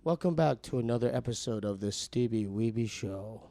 Welcome back to another episode of the Steebee Weebee Show.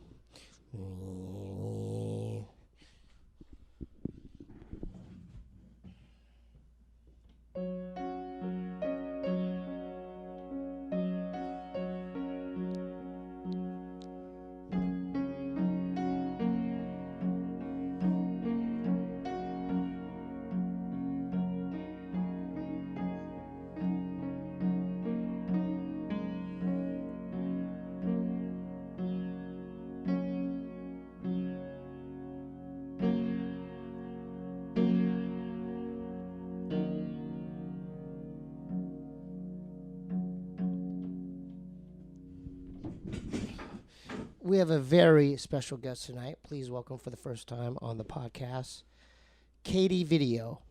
We have a very special guest tonight. Please welcome for the first time on the podcast, Kadi Video.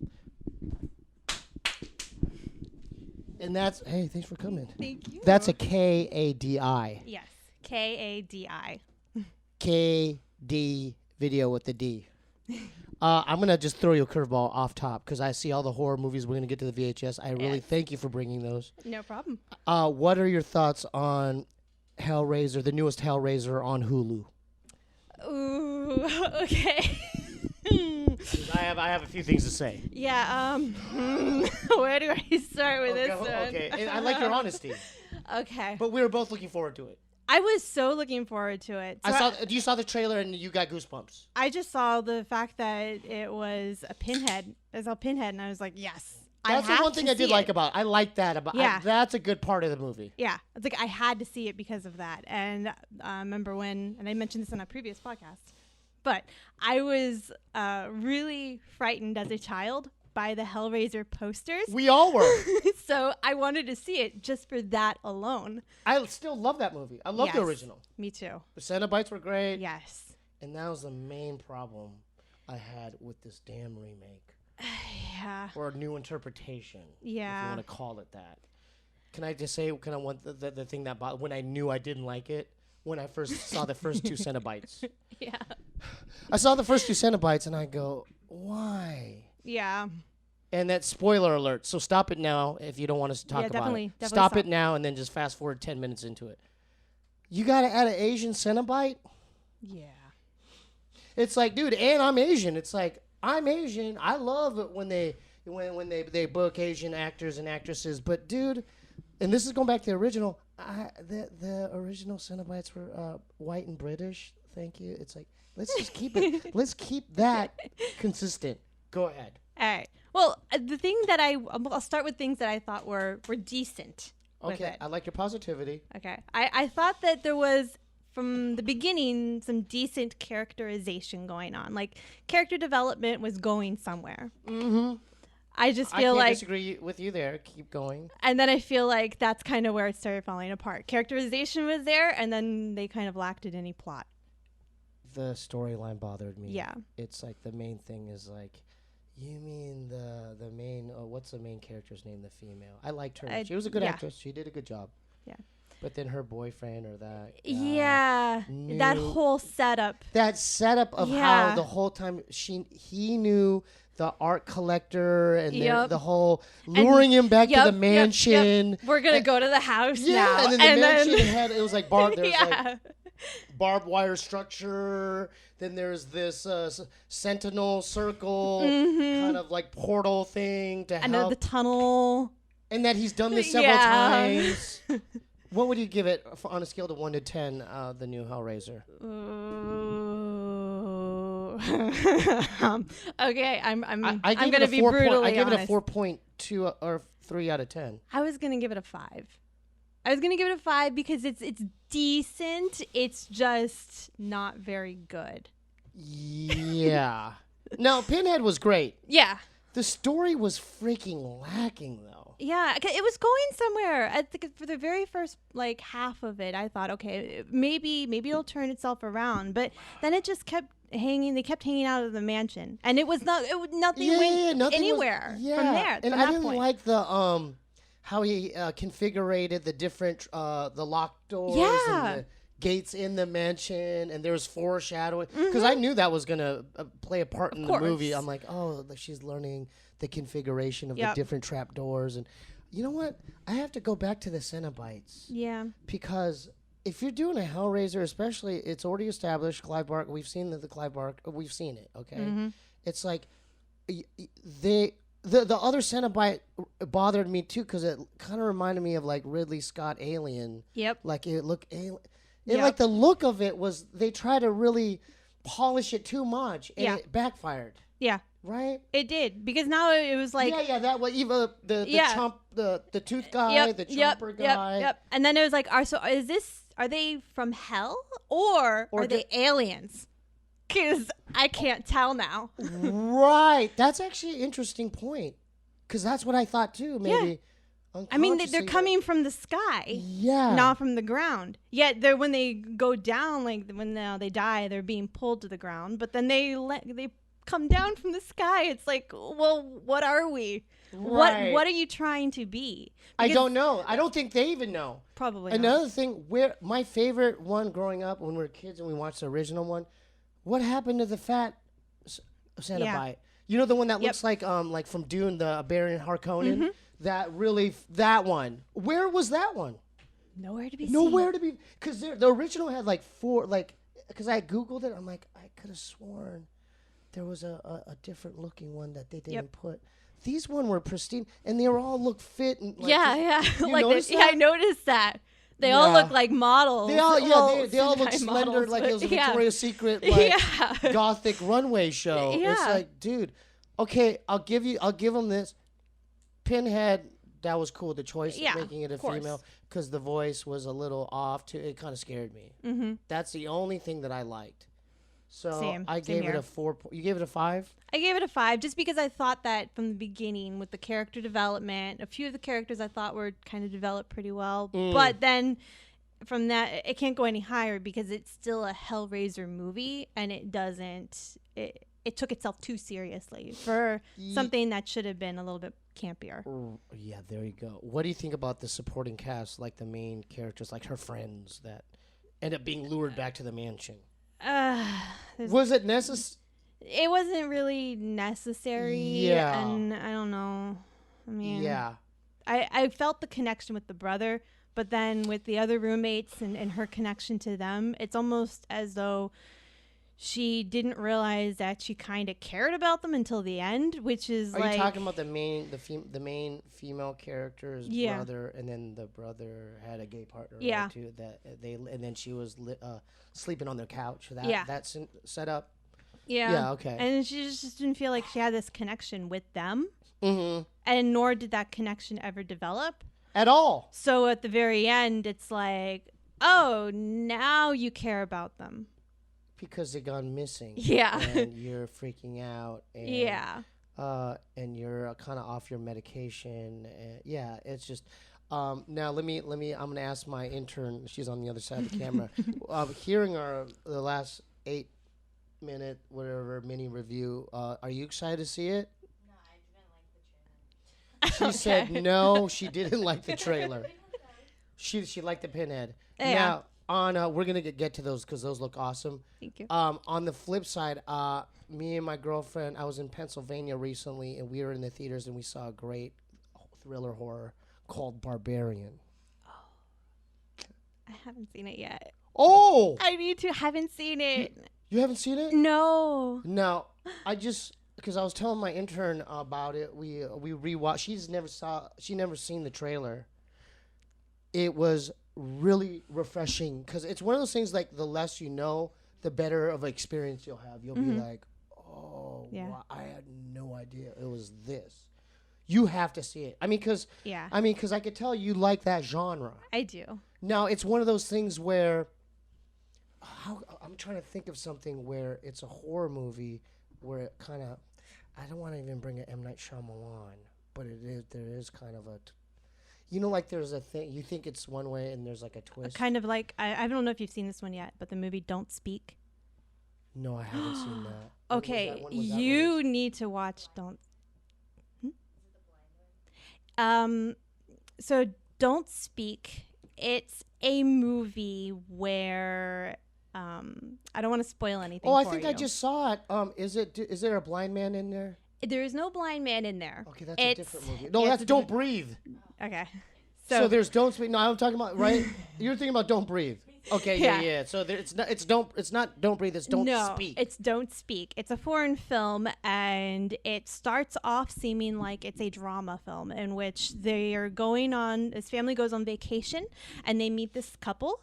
And that's, hey, thanks for coming. Thank you. That's a K-A-D-I. Yes, K-A-D-I. K-D Video with the D. I'm going to just throw you a curveball off top because I see all the horror movies. We're going to get to the VHS. I really thank you for bringing those. No problem. What are your thoughts on Hellraiser, the newest Hellraiser on Hulu? Ooh, okay. I have a few things to say. Yeah, where do I start with this one? Okay, and I like your honesty. Okay. But we were both looking forward to it. I was so looking forward to it. So You saw the trailer and you got goosebumps. I just saw the fact that it was a pinhead. I saw Pinhead, and I was like, yes. That's the one thing I did like about it. I like that about Yeah. that's a good part of the movie. Yeah. It's like I had to see it because of that. And I remember when, and I mentioned this on a previous podcast, but I was really frightened as a child by the Hellraiser posters. We all were. So I wanted to see it just for that alone. I still love that movie. I love the Yes. original. Me too. The Cenobites were great. Yes. And that was the main problem I had with this damn remake. Yeah. Or a new interpretation. If Yeah. you want to call it that. Can I just say, the thing that bothered, when I knew I didn't like it, when I first saw the first two Cenobites. Yeah. I saw the first two Cenobites and I go, why? Yeah. And that spoiler alert. So stop it now if you don't want us to talk about definitely, it. definitely Stop it now and then just fast forward 10 minutes into it. You got to add an Asian Cenobite? Yeah. It's like, dude, and I'm Asian. It's like, I'm Asian. I love it when they book Asian actors and actresses. But, dude, and this is going back to the original. The original Cenobites were white and British. Thank you. It's like, let's just keep it. Let's keep that consistent. Go ahead. All right. Well, the thing that I'll start with things that I thought were decent. with Okay, it. I like your positivity. Okay. I thought that there was, from the beginning, some decent characterization going on. Like, character development was going somewhere. Mm-hmm. I just I feel can't like... disagree with you there. Keep going. And then I feel like that's kind of where it started falling apart. Characterization was there, and then they kind of lacked any plot. The storyline bothered me. Yeah. It's like the main thing is like, you mean the main, what's the main character's name, the female? I liked her. She was a good actress. She did a good job. Yeah. But then her boyfriend or that. Yeah. That whole setup. That setup of how the whole time he knew the art collector and the whole luring him back to the mansion. Yep. We're going to go to the house now. And then the mansion had, it was like there's like barbed wire structure. Then there's this sentinel circle kind of like portal thing to help. The tunnel. And that he's done this several times. What would you give it on a scale of 1 to 10, the new Hellraiser? Okay, I'm I going to be brutally I gave honest. it a 4.2 or 3 out of 10. I was going to give it a 5. I was going to give it a 5 because it's decent. It's just not very good. Yeah. No, Pinhead was great. Yeah. The story was freaking lacking, though. Yeah, it was going somewhere. I think for the very first half of it, I thought, okay, maybe it'll turn itself around. But then it just kept hanging. They kept hanging out of the mansion, and it was nothing went anywhere from there. And I didn't like the how he configured the different the locked doors and the gates in the mansion, and there was foreshadowing because I knew that was gonna play a part in the movie. I'm like, oh, she's learning the configuration of the different trap doors, and you know what? I have to go back to the Cenobites. Yeah. Because if you're doing a Hellraiser, especially, it's already established, Clive Barker, we've seen the Clive Barker, we've seen it, okay? Mm-hmm. It's like, the other Cenobite bothered me too because it kind of reminded me of like Ridley Scott Alien. Yep. Like it looked alien. Like the look of it was they tried to really polish it too much and it backfired. Yeah. Right? It did because now it was like that was even the tooth guy, the chomper guy. Yep. And then it was like, are they from hell or are they aliens? Because I can't tell now. Right. That's actually an interesting point. Because that's what I thought too, maybe. Yeah. I mean, they're coming from the sky. Yeah. Not from the ground. Yet when they go down, like when they die, they're being pulled to the ground. But then they come down from the sky. It's like, well, what are we? Right. What are you trying to be? Because I don't know. I don't think they even know. Probably Another not. thing, my favorite one growing up when we were kids and we watched the original one, what happened to the fat Cenobite? Yeah. You know the one that looks like from Dune, the Baron Harkonnen? Mm-hmm. That one. Where was that one? Nowhere to be seen. Nowhere to be. Because the original had like 4, because I Googled it. I'm like, I could have sworn there was a different looking one that they didn't put. These one were pristine, and they all look fit. And yeah. You noticed that? I noticed that. They all look like models. They all look slender, models, like it was a Victoria's Secret gothic runway show. Yeah. It's like, dude, okay, I'll give them this. Pinhead, that was cool. The choice of making it a female because the voice was a little off too. It kind of scared me. Mm-hmm. That's the only thing that I liked. So I gave it a 4. You gave it a 5? I gave it a 5 just because I thought that from the beginning with the character development, a few of the characters I thought were kind of developed pretty well. But then from that, it can't go any higher because it's still a Hellraiser movie and it took itself too seriously for something that should have been a little bit campier. Yeah, there you go. What do you think about the supporting cast, like the main characters, like her friends that end up being lured back to the mansion? Was it necessary? It wasn't really necessary. Yeah. And I don't know. I mean, I felt the connection with the brother, but then with the other roommates and her connection to them, it's almost as though she didn't realize that she kind of cared about them until the end, which is Are you talking about the main female character's brother, and then the brother had a gay partner too, and then she was sleeping on their couch. That's set up. Yeah, okay. And she just didn't feel like she had this connection with them. Mm-hmm. And nor did that connection ever develop. At all. So at the very end, it's like, oh, now you care about them. Because they gone missing. Yeah. And you're freaking out. And, and you're kind of off your medication. It's just... now let me. I'm gonna ask my intern. She's on the other side of the camera. Hearing the last 8-minute mini review. Are you excited to see it? No, I didn't like the trailer. She said no. She didn't like the trailer. She liked the Pinhead. Yeah. Now we're gonna get to those because those look awesome. Thank you. On the flip side, me and my girlfriend. I was in Pennsylvania recently, and we were in the theaters, and we saw a great thriller horror called Barbarian. Oh, I haven't seen it yet. Oh! I need to. Haven't seen it. You haven't seen it? No. No. Because I was telling my intern about it. We rewatched. She never seen the trailer. It was really refreshing because it's one of those things like the less you know, the better of an experience you'll have. You'll be like, oh, wow, I had no idea it was this. You have to see it. I mean, because I could tell you like that genre. I do. Now, it's one of those things where I'm trying to think of something where it's a horror movie where it kind of, I don't want to even bring an M. Night Shyamalan, but there is kind of a, like there's a thing, you think it's one way and there's like a twist. Kind of like, I don't know if you've seen this one yet, but the movie Don't Speak. No, I haven't seen that. Okay, you need to watch Don't. So Don't Speak. It's a movie where I don't want to spoil anything. Oh, I think I just saw it. Is there a blind man in there? There is no blind man in there. Okay, that's a It's- different movie. No, it's that's a Don't different- Breathe. Okay. So there's Don't Speak. No, I'm talking about right. You're thinking about Don't Breathe. Okay, yeah. Yeah. So there, it's not Don't Breathe. It's Don't Speak. It's Don't Speak. It's a foreign film, and it starts off seeming like it's a drama film in which they are going on. This family goes on vacation, and they meet this couple.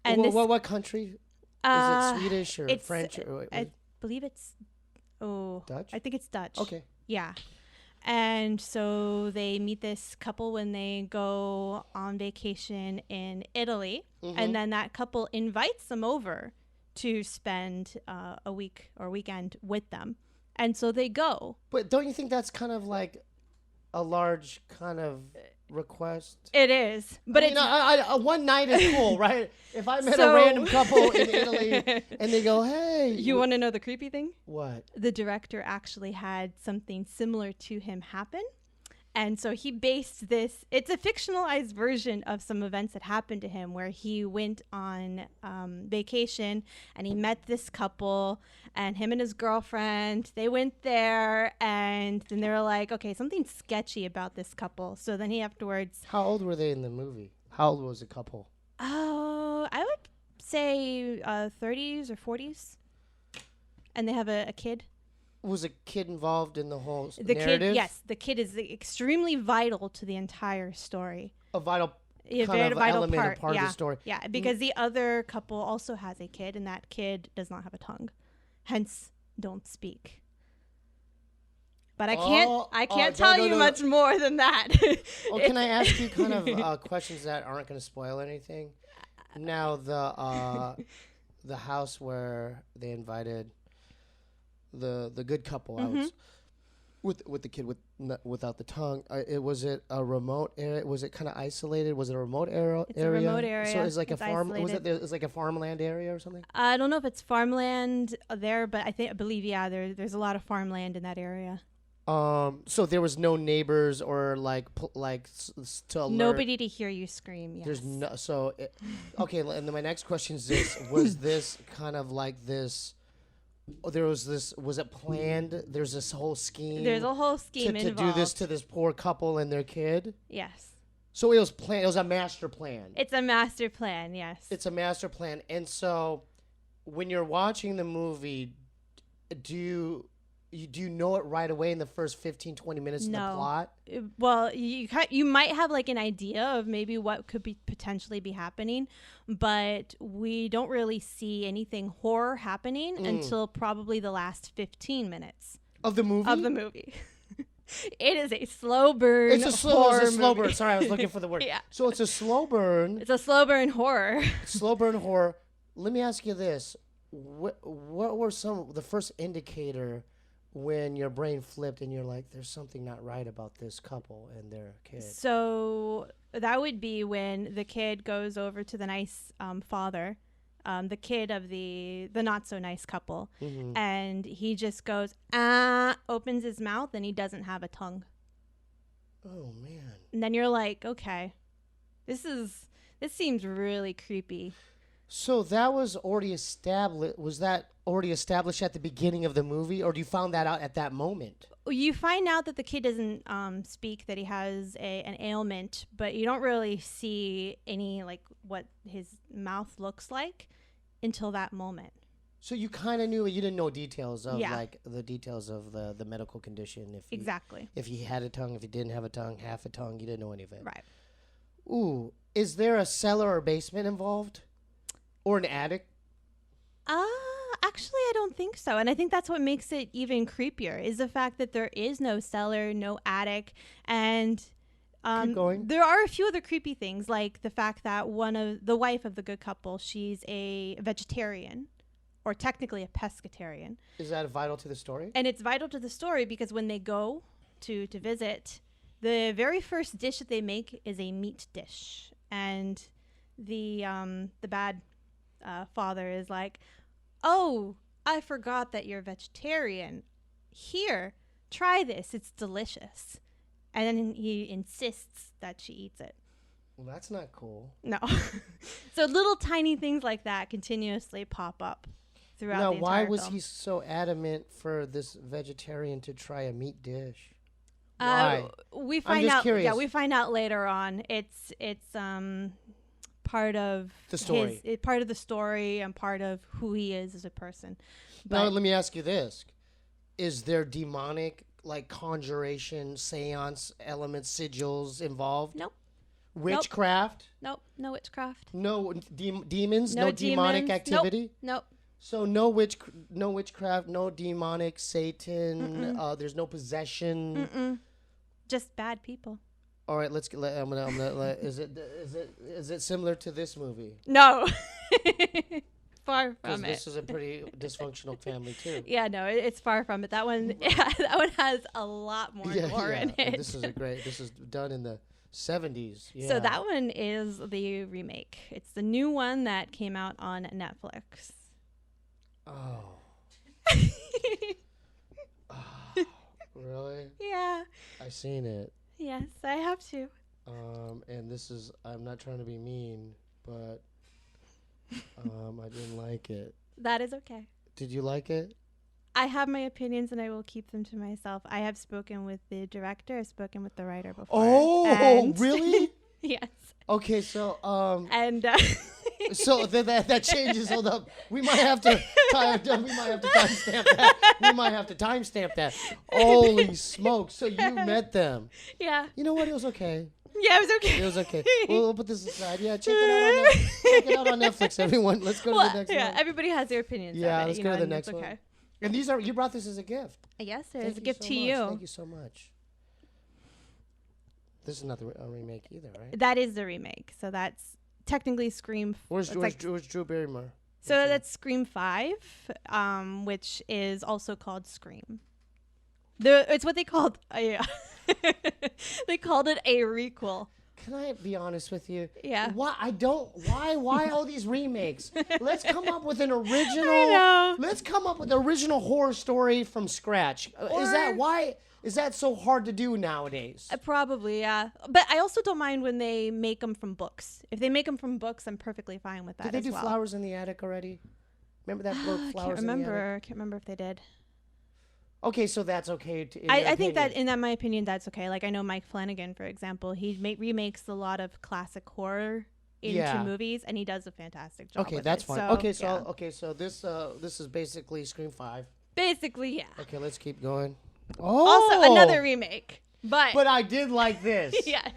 And what country? Is it Swedish or it's- French? Or, I believe it's Dutch? I think it's Dutch. Okay. Yeah. And so they meet this couple when they go on vacation in Italy. Mm-hmm. And then that couple invites them over to spend a week or weekend with them. And so they go. But don't you think that's kind of like a large kind of request? It is. But it's one night is cool, right? If I met a So- random couple in Italy and they go, "Hey, You want to know the creepy thing? what?" The director actually had something similar to him happen. And so he based this, it's a fictionalized version of some events that happened to him where he went on vacation and he met this couple and him and his girlfriend, they went there and then they were like, okay, something's sketchy about this couple. So then he afterwards, How old were they in the movie? How old was the couple? oh, I would say 30s or 40s. And they have a kid. Was a kid involved in the whole The narrative? kid, yes, the kid is extremely vital to the entire story. A vital A kind very of vital element part, or part yeah. of the story. Yeah, because the other couple also has a kid, and that kid does not have a tongue, hence don't speak. But I can't tell you much more than that. Well, can I ask you kind of questions that aren't going to spoil anything? Now the house where they invited the good couple out with the kid without the tongue. Was it a remote area? Was it kind of isolated? Was it a remote area? It's a remote area. So it's like It's a farm. isolated. It's like a farmland area or something. I don't know if it's farmland there, but I believe there's a lot of farmland in that area. So there was no neighbors or to alert. Nobody to hear you scream. Yes. There's no. So okay. And then my next question is this: was this kind of like this? There was this. Was it planned? There's this whole scheme. There's a whole scheme to involved. do this to this poor couple and their kid. Yes. So it was planned. It was a master plan. It's a master plan. Yes. It's a master plan. And so, when you're watching the movie, do you know it right away in the first 15, 20 minutes of the plot? Well, you might have like an idea of maybe what could be potentially be happening, but we don't really see anything horror happening until probably the last 15 minutes Of the movie? It is a slow burn. It's a slow movie. burn. Sorry, I was looking for the word. Yeah. So it's a slow burn. It's a slow burn horror. Slow burn horror. Let me ask you this: what were the first indicator when your brain flipped and you're like, "There's something not right about this couple and their kid"? So that would be when the kid goes over to the nice father, the kid of the not so nice couple, and he just goes, opens his mouth, and he doesn't have a tongue. Oh man! And then you're like, okay, this seems really creepy. So that was already established. Was that already established at the beginning of the movie, or do you found that out at that moment? You find out that the kid doesn't speak, that he has an ailment, but you don't really see any like what his mouth looks like until that moment. So you kind of knew. You didn't know details of Yeah. like the details of the medical condition. Exactly. If he had a tongue, if he didn't have a tongue, half a tongue, you didn't know any of it. Right. Ooh, is there a cellar or basement involved, or an attic? Actually, I don't think so. And I think that's what makes it even creepier is the fact that there is no cellar, no attic. And Keep going. there are a few other creepy things, like the fact that the wife of the good couple, she's a vegetarian, or technically a pescatarian. Is that vital to the story? And it's vital to the story because when they go to visit, the very first dish that they make is a meat dish. And the bad father is like, "Oh, I forgot that you're vegetarian. Here, try this. It's delicious." And then he insists that she eats it. Well, that's not cool. No. So little tiny things like that continuously pop up throughout Now, the why entire was film. he so adamant for this vegetarian to try a meat dish? Uh, Why? we find just out. curious. Yeah, we find out later on. It's part of The story. part of the story and part of who he is as a person. Now, But let me ask you this. Is there demonic, like, conjuration, seance elements, sigils involved? Nope. Witchcraft? nope, no witchcraft. No demons? No No demonic demons. activity? Nope. So no witchcraft, no demonic Satan. There's no possession. Mm-mm. Just bad people. All right, let's. I'm gonna. Is it similar to this movie? No. Far Because from this it. is a pretty dysfunctional family too. Yeah, no, it's far from it. That one, that one has a lot more gore in and it. This is done in the 70s. Yeah. So that one is the remake. It's the new one that came out on Netflix. Oh. Really? Yeah. I seen it. Yes, I have to. And this is. I'm not trying to be mean, but I didn't like it. That is okay. Did you like it? I have my opinions and I will keep them to myself. I have spoken with the director. I've spoken with the writer before. Oh, and really? Yes. Okay, so And so that changes. Hold up, we might have to timestamp that. We might have to timestamp that. Holy smokes! So you met them? yeah. You know what? It was okay. Yeah, it was okay. It was okay. We'll put this aside. Yeah, check it out on Netflix, everyone. Let's go to the next yeah, one. everybody has their opinions. Yeah, of it, let's you go know, to the and next it's one. okay. And you brought this as a gift. Yes, it Thank is a you gift so to much. you. Thank you so much. This is not a remake either, right? That is the remake. So that's technically Scream. Where's it's Drew Barrymore? So that's Scream 5, which is also called Scream. It's what they called. They called it a requel. Can I be honest with you? Yeah. Why all these remakes? Let's come up with an original. I know. Let's come up with an original horror story from scratch. Is that so hard to do nowadays? Probably, yeah. But I also don't mind when they make them from books. If they make them from books, I'm perfectly fine with that. Did they as do well. Flowers in the Attic already? Remember that book, I Flowers can't in the Attic? remember. I can't remember if they did. Okay, so that's okay. I think that, in my opinion, that's okay. Like, I know Mike Flanagan, for example, he remakes a lot of classic horror into movies, and he does a fantastic job. Okay, with that's it. fine. So, So this is basically Scream 5. basically, yeah. Okay, let's keep going. Also, another remake, but I did like this. yes,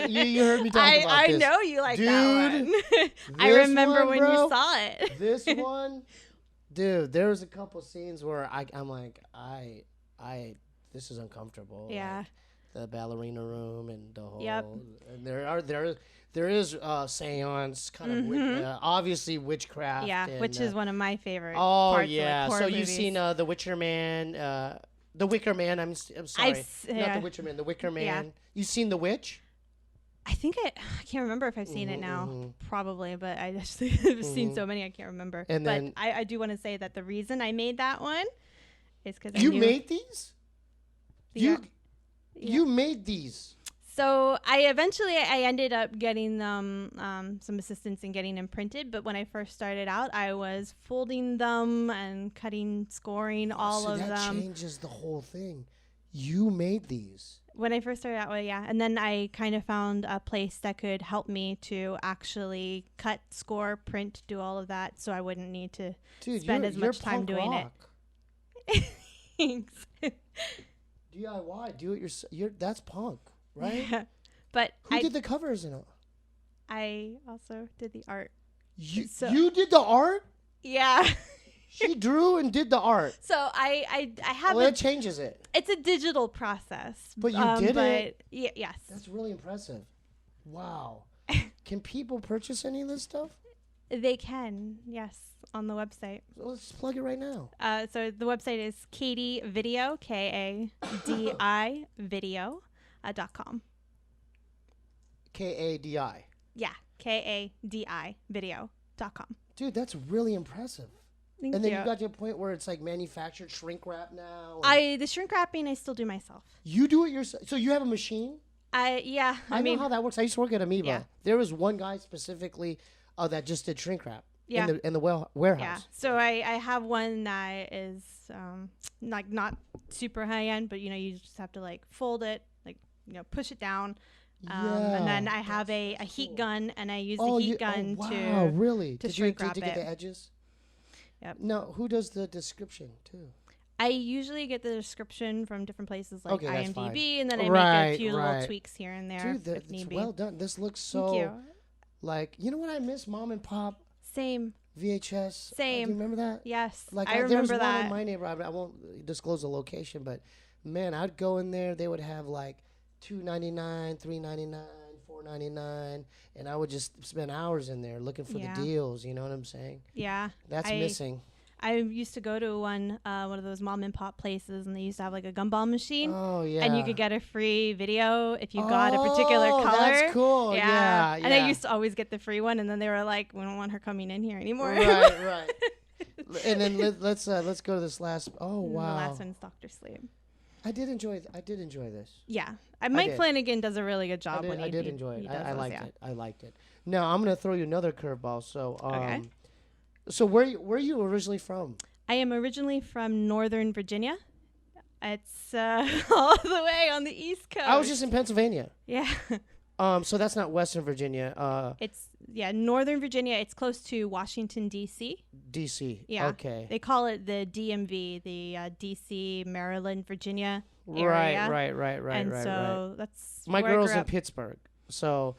You heard me talk about I this. know you like Dude, that one. I this remember one, when bro, you saw it. This one, dude, there was a couple scenes where I'm like, this is uncomfortable. Yeah. Like the ballerina room and the whole. Yep. And there is seance, kind of obviously witchcraft. Yeah, and, which is one of my favorite. Oh parts yeah. Of, like, So horror you've seen The Witcher Man, The Wicker Man. I'm sorry, not yeah. The Witcher Man, The Wicker Man. Yeah. You've seen The Witch? I think I can't remember if I've seen it now. Probably, but I just have seen so many I can't remember. And but then I do want to say that the reason I made that one is because you made these. Yeah. You made these. So I ended up getting them some assistance in getting them printed. But when I first started out, I was folding them and cutting, scoring all of that them. changes the whole thing. You made these. When I first started out, well, yeah. And then I kind of found a place that could help me to actually cut, score, print, do all of that, so I wouldn't need to spend as much time doing it. Thanks. DIY, do it yourself. That's punk, right? Yeah. But Who did the covers in it? I also did the art. You did the art? Yeah. She drew and did the art. So I have Well, that changes it. It's a digital process. But you did it? Yes. That's really impressive. Wow. Can people purchase any of this stuff? They can, yes, on the website. So let's plug it right now. So the website is Kadi Video, Kadi video.com. Kadi. Yeah, Kadi video.com. Dude, that's really impressive. Thank And then you. you got to a point where it's like manufactured shrink wrap now. The shrink wrapping I still do myself. You do it yourself. So you have a machine? Yeah. I mean, know how that works. I used to work at Amoeba. Yeah. There was one guy specifically that just did shrink wrap. Yeah. In the warehouse. Yeah. So I have one that is like not super high end, but you just have to like fold it, like push it down. And then I have a heat cool. gun, and I use the heat gun wow, to really? to Did you shrink wrap get it. the edges? Yep. No, who does the description too? I usually get the description from different places like Okay, that's fine. IMDb, and then I make Right, a few little right. tweaks here and there Dude, if it's need be. well done. This looks Thank you. so like what I miss? Mom and pop Same. VHS. Do Same. you remember that? Yes. Like I there's remember one that. in my neighborhood. I won't disclose the location, but man, I'd go in there. They would have like $2.99, $3.99, $4.99, and I would just spend hours in there looking for Yeah. the deals. You know what I'm saying? Yeah. That's missing. I used to go to one of those mom and pop places, and they used to have like a gumball machine. Oh yeah. And you could get a free video if you got a particular color. That's cool. Yeah. And I used to always get the free one, and then they were like, "We don't want her coming in here anymore." Right. And then let's go to this last. Oh And wow. The last one's Dr. Sleep. I did enjoy this. Yeah, Mike did. Flanagan does a really good job when I he did he- enjoy he it. does I those, liked yeah. it. I liked it. Now I'm gonna throw you another curveball. So Okay. So where are you originally from? I am originally from Northern Virginia. It's all the way on the East Coast. I was just in Pennsylvania. Yeah. So that's not Western Virginia. It's Northern Virginia. It's close to Washington D.C. D.C. Yeah. Okay. They call it the DMV, the D.C., Maryland, Virginia area. Right. And so that's My where I girl's grew in up. Pittsburgh, so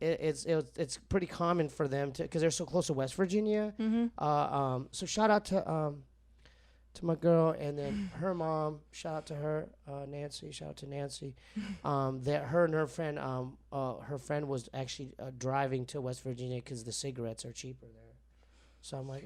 it's pretty common for them to, because they're so close to West Virginia. Mm-hmm. So shout out to my girl, and then her mom. Shout out to her, Nancy. Shout out to Nancy. That her and her friend was actually driving to West Virginia because the cigarettes are cheaper there. So I'm like,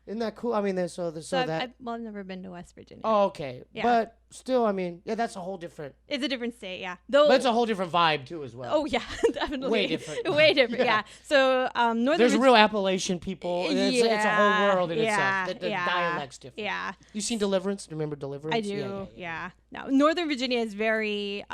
isn't that cool? I mean, So I've never been to West Virginia. Oh, okay. Yeah. But still, I mean, that's a whole different. It's a different state, yeah. Though. But it's a whole different vibe too, as well. Oh yeah, definitely. Way different. Way different. Yeah. So Northern. There's real Appalachian people. It's a whole world in yeah, itself. The yeah, dialect's different. Yeah. You seen Deliverance? Remember Deliverance? I do. Yeah. No, Northern Virginia is very.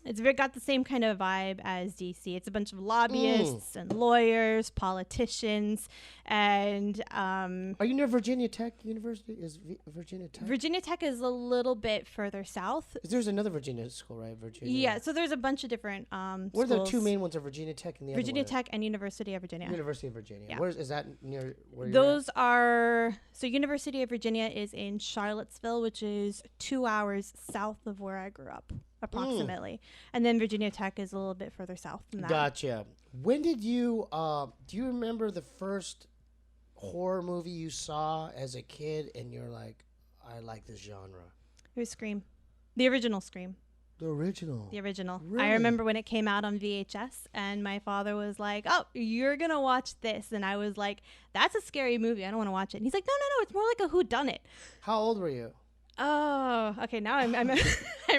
It's got the same kind of vibe as DC. It's a bunch of lobbyists and lawyers, politicians, and Are you near Virginia Tech University? Is Virginia Tech? Virginia Tech is a little bit further south. There's another Virginia school, right? Virginia. Yeah, so there's a bunch of different Where are the schools. two main ones? Are Virginia Tech and the Virginia other one? Tech and University of Virginia. University of Virginia. Yeah. Is that near where you're Those are University of Virginia is in Charlottesville, which is 2 hours south of where I grew up, approximately. And then Virginia Tech is a little bit further south than that. Gotcha. When did you do you remember the first horror movie you saw as a kid and you're like, I like this genre? It was Scream. The original Scream. The original. The original. Really? I remember when it came out on VHS, and my father was like, "Oh, you're gonna watch this," and I was like, "That's a scary movie. I don't want to watch it." And he's like, "No, it's more like a whodunit." How old were you? Oh, okay. Now I'm I'm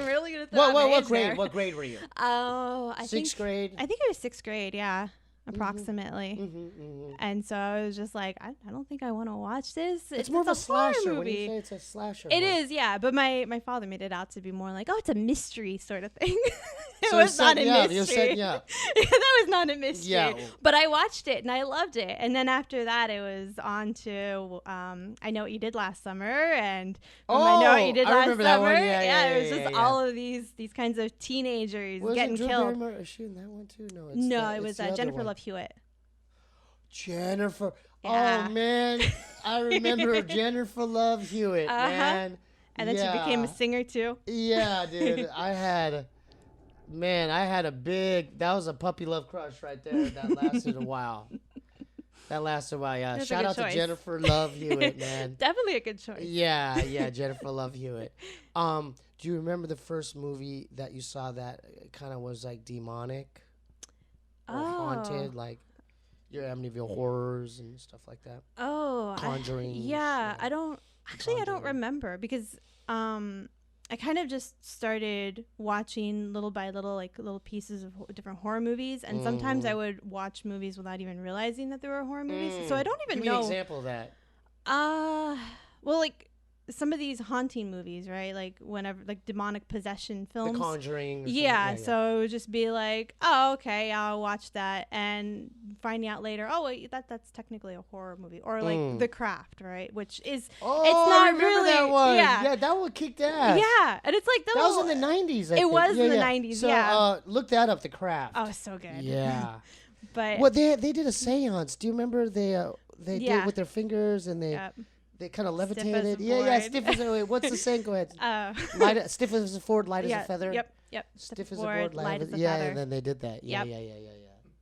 really gonna throw What out my age grade? there. What grade were you? Oh, I think Sixth grade. I think it was 6th grade. Yeah, approximately. And so I was just like, I don't think I want to watch this. It's more of a horror slasher. movie. When you say it's a slasher. It is, yeah. But my father made it out to be more like, oh, it's a mystery sort of thing. It So was not a mystery. You said yeah. That was not a mystery. Yeah. But I watched it and I loved it. And then after that, it was on to I Know What You Did Last Summer and I Know What You Did I Last remember that Summer. one. Yeah, it was just yeah. all of these kinds of teenagers getting Drew killed. Barrymore? Is she in that one too? No, It was the other Jennifer one. Love Hewitt. Jennifer. Yeah. Oh man, I remember Jennifer Love Hewitt, man. And then she became a singer too. Yeah, dude. I had a big. That was a puppy love crush right there. That lasted a while. Yeah. That's a Shout good out choice. to Jennifer Love Hewitt, man. Definitely a good choice. Yeah, Jennifer Love Hewitt. Do you remember the first movie that you saw that kind of was like demonic or haunted, like your Amityville Horrors and stuff like that? Oh, Conjuring. I don't remember because I kind of just started watching little by little, like little pieces of different horror movies, and sometimes I would watch movies without even realizing that they were horror movies. So I don't even Give me know. an example of that. Well, like some of these haunting movies, right? Like whenever, like demonic possession films. The Conjuring. Or Yeah, so it would just be like, oh, okay, I'll watch that, and finding out later, oh, wait, that's technically a horror movie, or like The Craft, right? Which is, Oh, it's not I remember really, that one. yeah, that one kicked ass. yeah, and it's like That was in the 90s. I It think. was in the 90s, So, yeah. look that up. The Craft. Oh, so good. Yeah. But Well, they did a seance. Do you remember they did Yeah. it with their fingers and they Yep. they kind of Stiff as levitated. a Yeah, board. stiff as a wait, what's the saying? Go ahead. Stiff as a board, light as a feather. Yep. Stiff as a board, light as a feather. and then they did that. Yeah, Yep. yeah.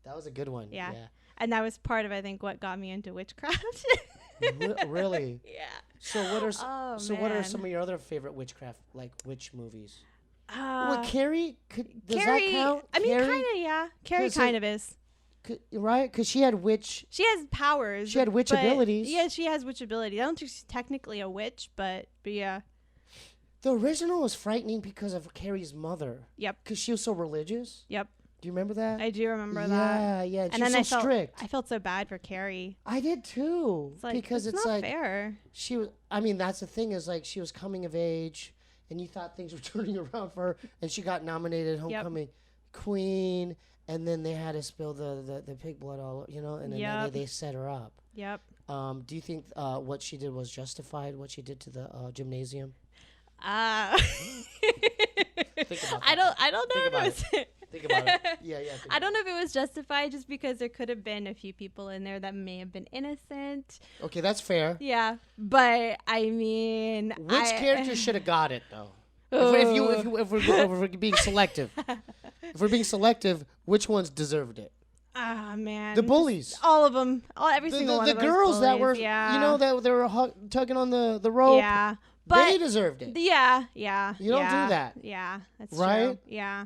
That was a good one. Yeah. And that was part of, I think, what got me into witchcraft. Really? Yeah. So what are what are man. some of your other favorite witchcraft witch movies? Uh, Well, Carrie, does Carrie, that count? I mean, Carrie? kind of, yeah. Carrie 'Cause kind of is. Right? Because she had witch. She has powers. She had witch but- abilities. Yeah, she has witch abilities. I don't think she's technically a witch, but yeah. The original was frightening because of Carrie's mother. Yep. Because she was so religious. Yep. Do you remember that? I do remember that. Yeah. And She then was so strict. I felt so bad for Carrie. I did too. It's like, because it's it's not like fair. she was. I mean, that's the thing is like she was coming of age, and you thought things were turning around for her, and she got nominated homecoming queen, and then they had to spill the pig blood all, and then they set her up. Yep. Do you think what she did was justified? What she did to the gymnasium? Think about I that. don't know Think if about it was. Think about it. Yeah. I don't know if it was justified, just because there could have been a few people in there that may have been innocent. Okay, that's fair. Yeah, but I mean, Which character should have got it though? If we're being selective, which ones deserved it? Ah, man. The bullies. All of them. Every single one The of those girls that were, bullies, yeah. that they were tugging on the rope. Yeah. But they deserved it. Yeah. You don't do that. Yeah, that's right? true. Yeah.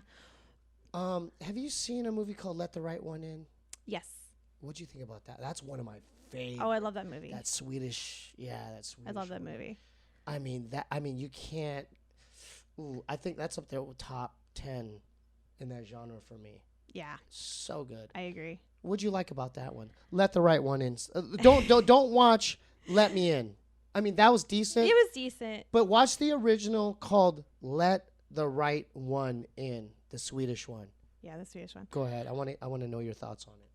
Have you seen a movie called Let the Right One In? Yes. What'd you think about that? That's one of my favorite. Oh, I love that movie. That Swedish. Yeah, that's Swedish. I love that movie. I mean you can't. Ooh, I think that's up there with top 10 in that genre for me. Yeah. So good. I agree. What'd you like about that one? Let the Right One In. Don't watch Let Me In. I mean, that was decent. It was decent. But watch the original called Let the Right One In, the Swedish one. Yeah, the Swedish one. Go ahead. I want to know your thoughts on it.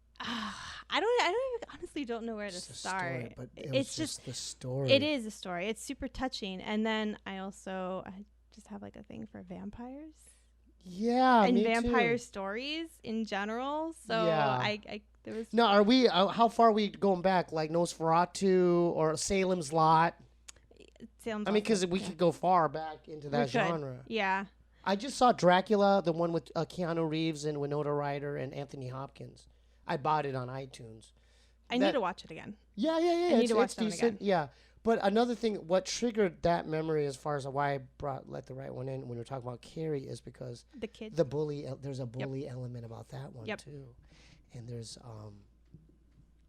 I honestly don't know where to It's the start. story, but It's just the story. It is a story. It's super touching. And then I just have like a thing for vampires. Yeah, And me vampire too. stories in general. So Yeah. I there was Now, are we? How far are we going back? Like Nosferatu or Salem's Lot? Salem's I mean, because Lot. we could go far back into that We could. genre. Yeah. I just saw Dracula, the one with Keanu Reeves and Winona Ryder and Anthony Hopkins. I bought it on iTunes. I need to watch it again. Yeah. I need to watch it's that one decent. again. Yeah. But another thing, what triggered that memory as far as why I brought Let the Right One In when we were talking about Carrie is because The kids. the bully, there's a bully element about that one too. And there's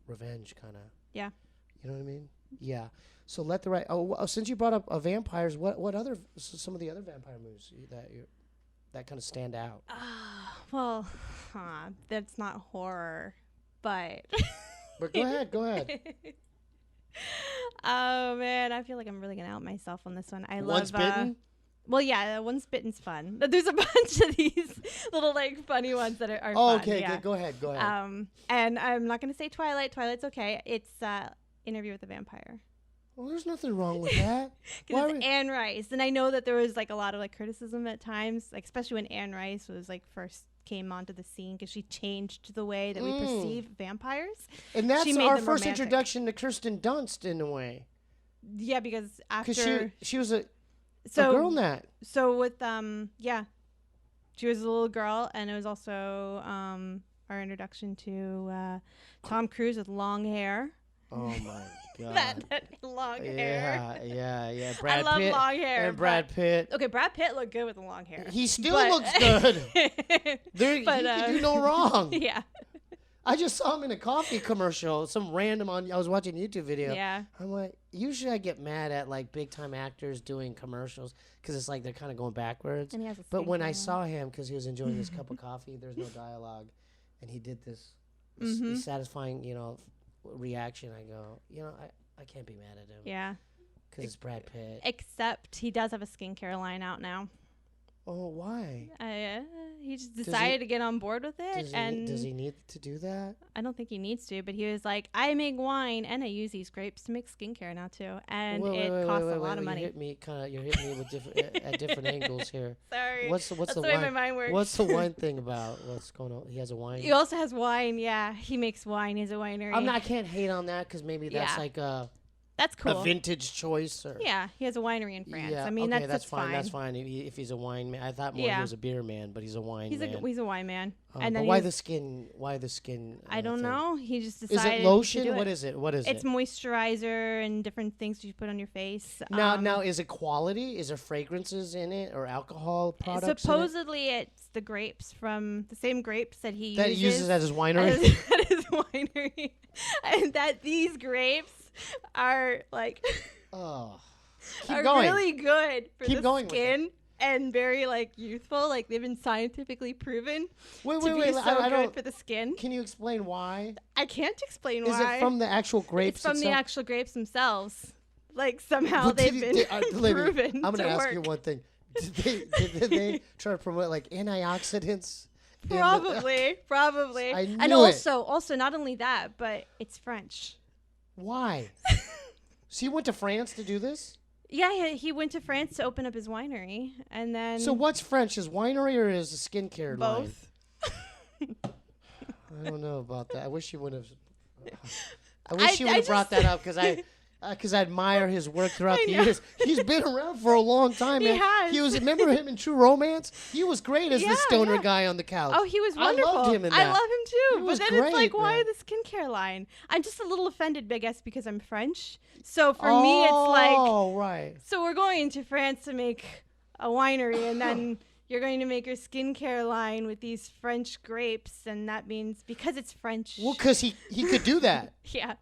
revenge kind of. Yeah. You know what I mean? Yeah. So Let the Right. Since you brought up vampires, what other some of the other vampire movies that kind of stand out? Well, that's not horror, but. But go ahead. Oh man, I feel like I'm really gonna out myself on this one. I Once love. Bitten? Well, yeah, Once Bitten's fun. There's a bunch of these little like funny ones that are Oh, fun. okay. Yeah. Go ahead. And I'm not gonna say Twilight. Twilight's okay. It's Interview with the Vampire. Well, there's nothing wrong with that. Because it's Anne Rice, and I know that there was like a lot of like criticism at times, like especially when Anne Rice was like first came onto the scene because she changed the way that we perceive vampires. And that's She made our them first romantic. introduction to Kirsten Dunst in a way. Yeah, because Because after she was a girl in that. So with she was a little girl, and it was also our introduction to Tom Cruise with long hair. Oh my god. that long hair. Yeah. I love Pitt long hair. and Brad Pitt. Okay, Brad Pitt looked good with the long hair. He still But- looks good. He But, can do no wrong. Yeah. I just saw him in a coffee commercial. Some random I was watching a YouTube video. Yeah. I'm like, usually I get mad at like big time actors doing commercials because it's like they're kind of going backwards. And he has a But stink when I eye. saw him because he was enjoying his cup of coffee, there's no dialogue, and he did this satisfying, reaction. I go, I can't be mad at him. Yeah. Because it's Brad Pitt. Except he does have a skincare line out now. Oh, why? He just decided to get on board with it. Does he need to do that? I don't think he needs to, but he was like, I make wine and I use these grapes to make skincare now too. And it costs a lot of money. You're hitting me with different at different angles here. Sorry. What's That's the the way wine? my mind works. What's the wine thing about? What's going on? He has a wine. He also has wine. Yeah, he makes wine. He's a winery. I can't hate on that because maybe that's like that's cool. a vintage choice. Or Yeah, he has a winery in France. Yeah, I mean, okay, that's fine. That's fine. If he's a wine man, I thought more he was a beer man, but he's a wine man. He's a wine man. And then why the skin? Why the skin? I don't thing? know. He just decided. Is it lotion? To do What is it? What is it's it? moisturizer and different things you put on your face. Now, is it quality? Is there fragrances in it or alcohol products? Supposedly, it's the grapes from the same grapes that he uses at his winery. At his winery, and that these grapes are like keep going. really good for Keep the going skin and very like youthful. Like they've been scientifically proven wait, to be so I good don't, for the skin. Can you explain why? I can't explain Is why. it from the actual grapes? It's from the itself? actual grapes themselves. Like somehow But they've been proven I'm to gonna ask work. you one thing. Did they try to promote like antioxidants? Probably. I And knew it. also not only that, but it's French. Why? So you went to France to do this? Yeah, he went to France to open up his winery, and then So what's French? His winery or his skincare line? both. I don't know about that. I wish you would have. I wish you would have brought that up because I admire his work throughout the years. He's been around for a long time, man. He has. He was. Remember him in True Romance? He was great as the stoner guy on the couch. Oh, he was wonderful. I loved him in that. I love him too. He But was then it's like, great, why man. the skincare line? I'm just a little offended, I guess, because I'm French. So for me, it's like, oh right. so we're going to France to make a winery, and then you're going to make your skincare line with these French grapes, and that means because it's French. Well, because he could do that. Yeah.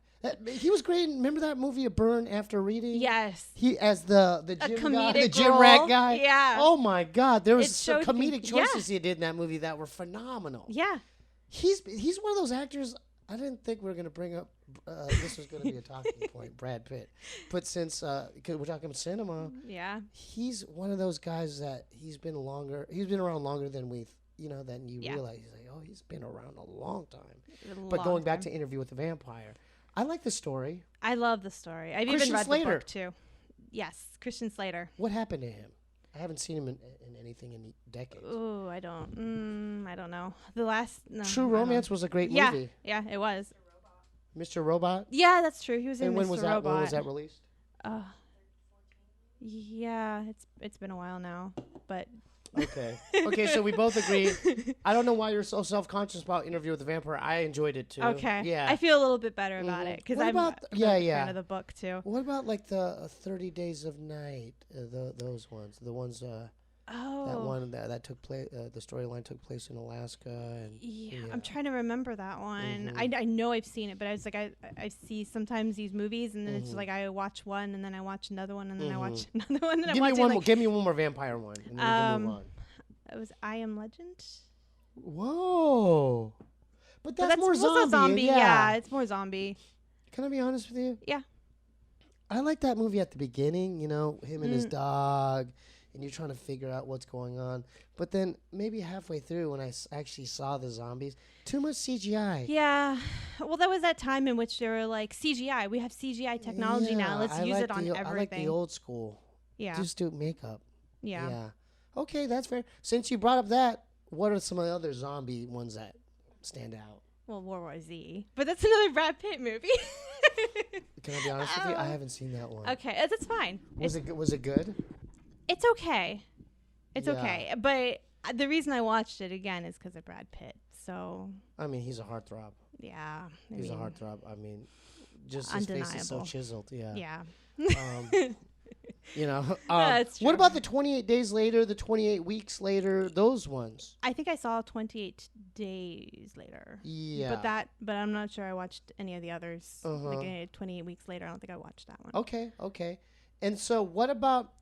He was great. Remember that movie, A Burn After Reading? Yes. He as the gym guy, comedic the gym role. rat guy. Yeah. Oh my God, there was It some showed comedic yeah. choices he did in that movie that were phenomenal. Yeah. He's one of those actors. I didn't think we were going to bring up. This was going to be a talking point, Brad Pitt. But since cause we're talking cinema, Yeah. he's one of those guys that he's been around longer than than you realize. He's like, oh, he's been around a long time. But going back to Interview with the Vampire, I like the story. I love the story. I've Christian even read Slater. the book too. Yes, Christian Slater. What happened to him? I haven't seen him in anything in decades. Ooh, I don't know. The last True Romance was a great Yeah, movie. yeah, it was. Mr. Robot. Yeah, that's true. He was in And when Mr. was that? Robot. When was that released? Yeah, it's been a while now, but Okay. Okay, so we both agree. I don't know why you're so self-conscious about Interview with the Vampire. I enjoyed it too. okay. Yeah. I feel a little bit better about it because What I'm about a yeah. fan of the book too. What about like the 30 Days of Night? Those ones. The ones that one that took place. The storyline took place in Alaska. And Yeah, I'm trying to remember that one. I know I've seen it, but I was like, I see sometimes these movies, and then it's like I watch one, and then I watch another one, and then I watch another one, and I Give watch me one like, more. Give me one more vampire one, and then we can move on. It was I Am Legend. Whoa. But that's more also zombie. Yeah, it's more zombie. Can I be honest with you? Yeah. I like that movie at the beginning, him and his dog, and you're trying to figure out what's going on. But then maybe halfway through when I actually saw the zombies, too much CGI. Yeah. Well, that was that time in which they were like, CGI. We have CGI technology now. Let's use it on everything. I like the old school. Yeah. Just do makeup. Yeah. Yeah. Okay, that's fair. Since you brought up that, what are some of the other zombie ones that stand out? Well, World War Z. But that's another Brad Pitt movie. Can I be honest with you? I haven't seen that one. Okay, that's fine. Was it good? It's okay. It's Yeah. okay. But the reason I watched it again is because of Brad Pitt. So, I mean, he's a heartthrob. yeah. He's a heartthrob. I mean, just his face is so Undeniable. chiseled. Yeah. Yeah. What That's true. about the 28 days later, the 28 weeks later, those ones? I think I saw 28 days later. Yeah. But I'm not sure I watched any of the others. Uh-huh. Like 28 weeks later, I don't think I watched that one. Okay. And so what about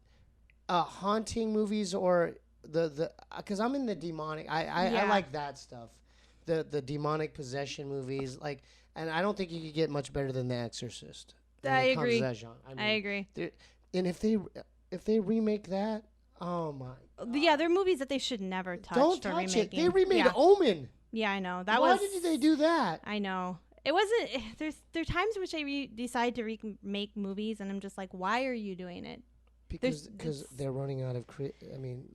haunting movies or the because I'm in the demonic. I Yeah. like that stuff. The demonic possession movies, like, and I don't think you could get much better than The Exorcist. when I it comes to agree. that genre. I agree. And if they remake that, oh my. Yeah, there are movies that they should never touch. Don't for touch remaking. it. They remade Yeah. Omen. Yeah, I know. Why did they do that? I know. It wasn't. There are times in which I decide to remake movies, and I'm just like, why are you doing it? Because they're running out of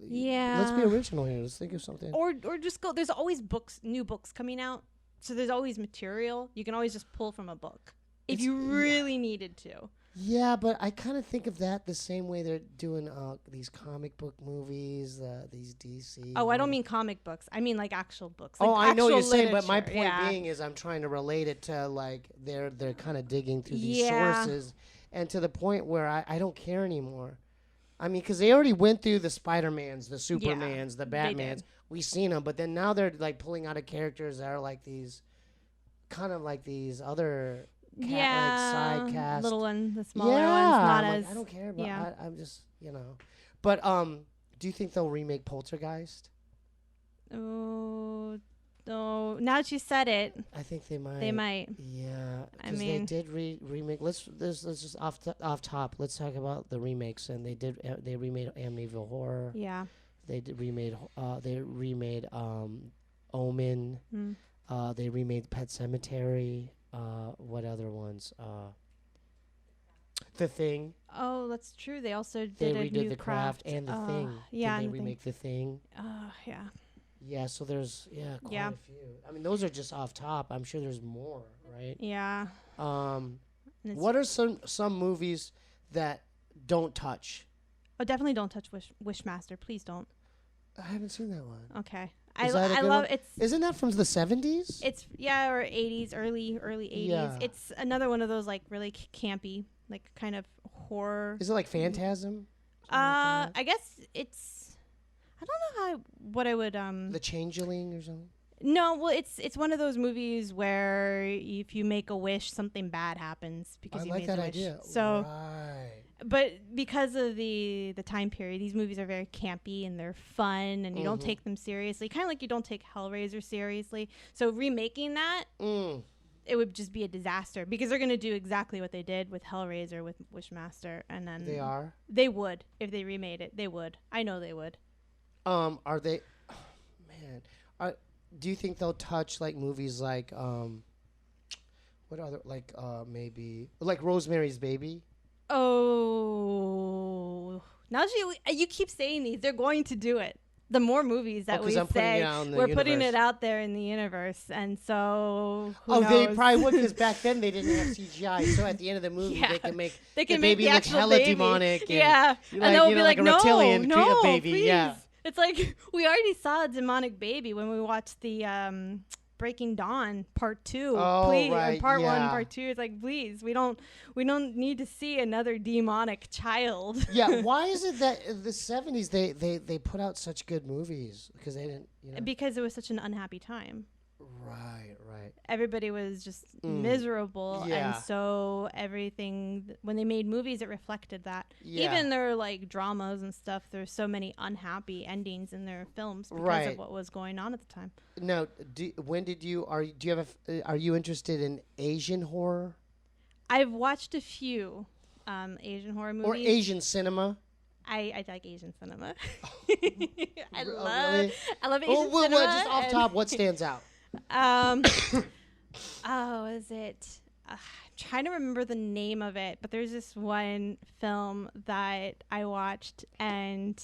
Yeah. let's be original here. Let's think of something. Or just go. There's always new books coming out, so there's always material. You can always just pull from a book if you really needed to. Yeah, but I kind of think of that the same way they're doing these comic book movies, these DC. Oh, I don't mean comic books. I mean like actual books. Like I know what actual you're saying, but my literature. point being is I'm trying to relate it to like they're kind of digging through these Yeah. sources, and to the point where I don't care anymore. I mean, because they already went through the Spider-Mans, the Supermans, the they Batmans. did. We've seen them, but then now they're like pulling out of characters that are like these, kind of like these other like side cast. little one, the smaller ones, Yeah, not I'm as. like, I don't care, but yeah. I'm just But do you think they'll remake Poltergeist? Oh, now that you said it, I think they might. they might. Yeah, I because mean- they did remake. Let's just off top. Let's talk about the remakes, and they remade Amityville Horror. Yeah. They remade Omen. Mm. They remade Pet Cemetery. What other ones? The Thing. Oh, that's true. They also They did a redid new The Craft and The Thing. Yeah, Did and they The Thing. remake The Thing? Yeah. Yeah, so there's quite Yeah. a few. I mean, those are just off top. I'm sure there's more, right? Yeah. Um, And it's- what are some movies that don't touch? Oh, definitely don't touch Wishmaster. Please don't. I haven't seen that one. Okay. Is that a I good love one? it's Isn't that from the 70s? it's or 80s, early 80s. Yeah. It's another one of those like really campy, like kind of horror. Is it like Phantasm? Something like that? I guess it's I don't know what I would The Changeling or something? No, well, it's one of those movies where if you make a wish, something bad happens because I you like made that the wish. idea. So, Right. but because of the time period, these movies are very campy and they're fun, and you don't Mhm. take them seriously. Kind of like you don't take Hellraiser seriously. So remaking that, it would just be a disaster because they're gonna do exactly what they did with Hellraiser with Wishmaster, and then They are? They would if they remade it. They would. I know they would. Are they... Oh, man. Do you think they'll touch like movies like... what other... Like maybe... Like Rosemary's Baby? Oh, now you keep saying these. They're going to do it. The more movies that 'cause we I'm putting say, it out in the we're putting universe. it out there in the universe, and so who They knows? probably would, because back then they didn't have CGI. So at the end of the movie, Yeah. they can make They can the make baby the look actual hella baby. demonic. And Yeah, like, and they'll be like like, a no, reptilian no, baby. please. Yeah. It's like we already saw a demonic baby when we watched the Breaking Dawn Part 2. Oh, please, or right, Part 1, yeah. Part 2. It's like, please, we don't need to see another demonic child. Yeah, why is it that in the 70s they put out such good movies? Because they didn't, Because it was such an unhappy time. Right. Everybody was just miserable, Yeah. and so everything when they made movies, it reflected that. Yeah. Even their like dramas and stuff, there's so many unhappy endings in their films because Right. of what was going on at the time. Now, are you interested in Asian horror I've watched a few Asian horror movies. or Asian cinema? I like Asian cinema. I Really? love Asian Well, cinema. just off and- top, what stands out? Is it? I'm trying to remember the name of it, but there's this one film that I watched and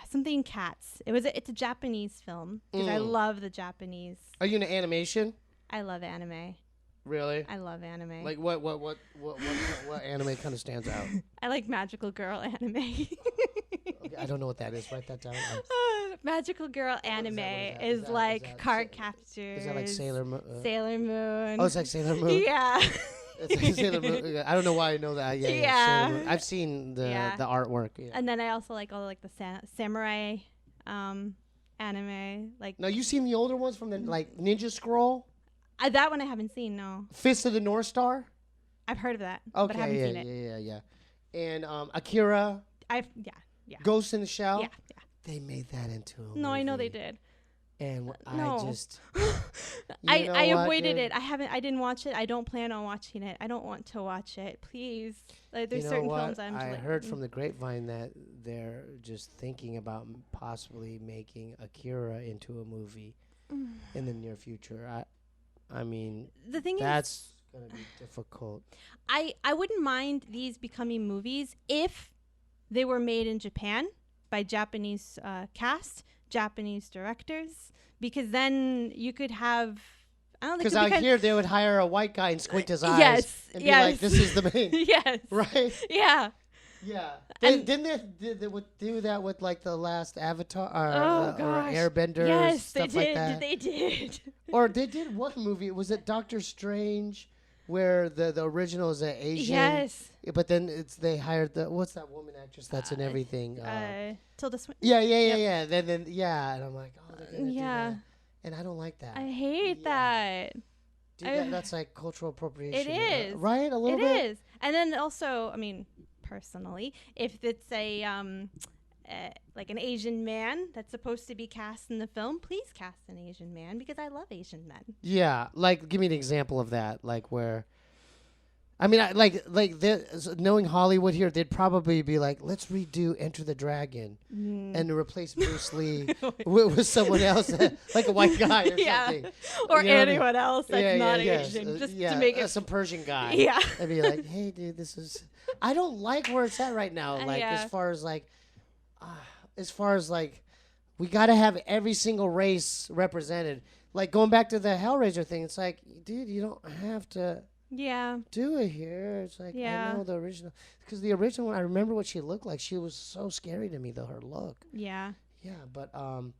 something cats. It's a Japanese film because I love the Japanese. Are you into animation? I love anime. Really? I love anime. Like what anime kind of stands out? I like magical girl anime. Okay, I don't know what that is. Write that down. Magical girl anime that? is Is that- like is that card captures. Is that like Sailor Moon? Sailor Moon. Oh, it's like Sailor Moon. Yeah. It's like Sailor Moon. I don't know why I know that. Yeah. Yeah. Sailor Moon. I've seen the Yeah. the artwork. Yeah. And then I also like all like the samurai anime. Like Now you seen the older ones from the like Ninja Scroll, that one I haven't seen. No, Fist of the North Star. I've heard of that, Okay. but I haven't yeah, seen it. yeah. And Akira, Yeah. Ghost in the Shell. Yeah. They made that into a No, I know they movie. did. and No. I just I avoided it. I didn't watch it. I don't plan on watching it. I don't want to watch it. Please. Like, there's certain films I'm just I like, heard from the grapevine that they're just thinking about possibly making Akira into a movie in the near future. I mean, the thing that's gonna be difficult. I wouldn't mind these becoming movies if they were made in Japan by Japanese cast, Japanese directors, because then you could have. I don't think Because out here they would hire a white guy and squint his eyes yes, and be like, "This is the main." yes. Right? Yeah. Yeah. And- Didn't they do that with like the last Avatar or gosh. Airbender? Yes, stuff they did. Like that? They did. Or they did what movie? Was it Doctor Strange, where the original is an Asian? Yes. But then they hired what's that woman actress that's in everything? Tilda Swinton. Yeah. Then and I'm like, oh, they're gonna do Yeah. that. And I don't like that. I hate that. Dude, that's like cultural appropriation. It is. Right? A little bit? It is. And then also, I mean, personally, if it's a like an Asian man that's supposed to be cast in the film, please cast an Asian man because I love Asian men. Yeah. Like, give me an example of that. Like, where... I mean, knowing Hollywood here, they'd probably be like, let's redo Enter the Dragon and replace Bruce Lee with someone else, like a white guy or something. Or You know what I mean? anyone else that's not Asian. Just to make it... some Persian guy. Yeah. And be like, hey, dude, this is... I don't like where it's at right now. Like, Yeah. as far as like, we got to have every single race represented. Like, going back to the Hellraiser thing, it's like, dude, you don't have to... Yeah. do it here. It's like, I know the original. Because the original one, I remember what she looked like. She was so scary to me, though, her look. Yeah. Yeah, but, do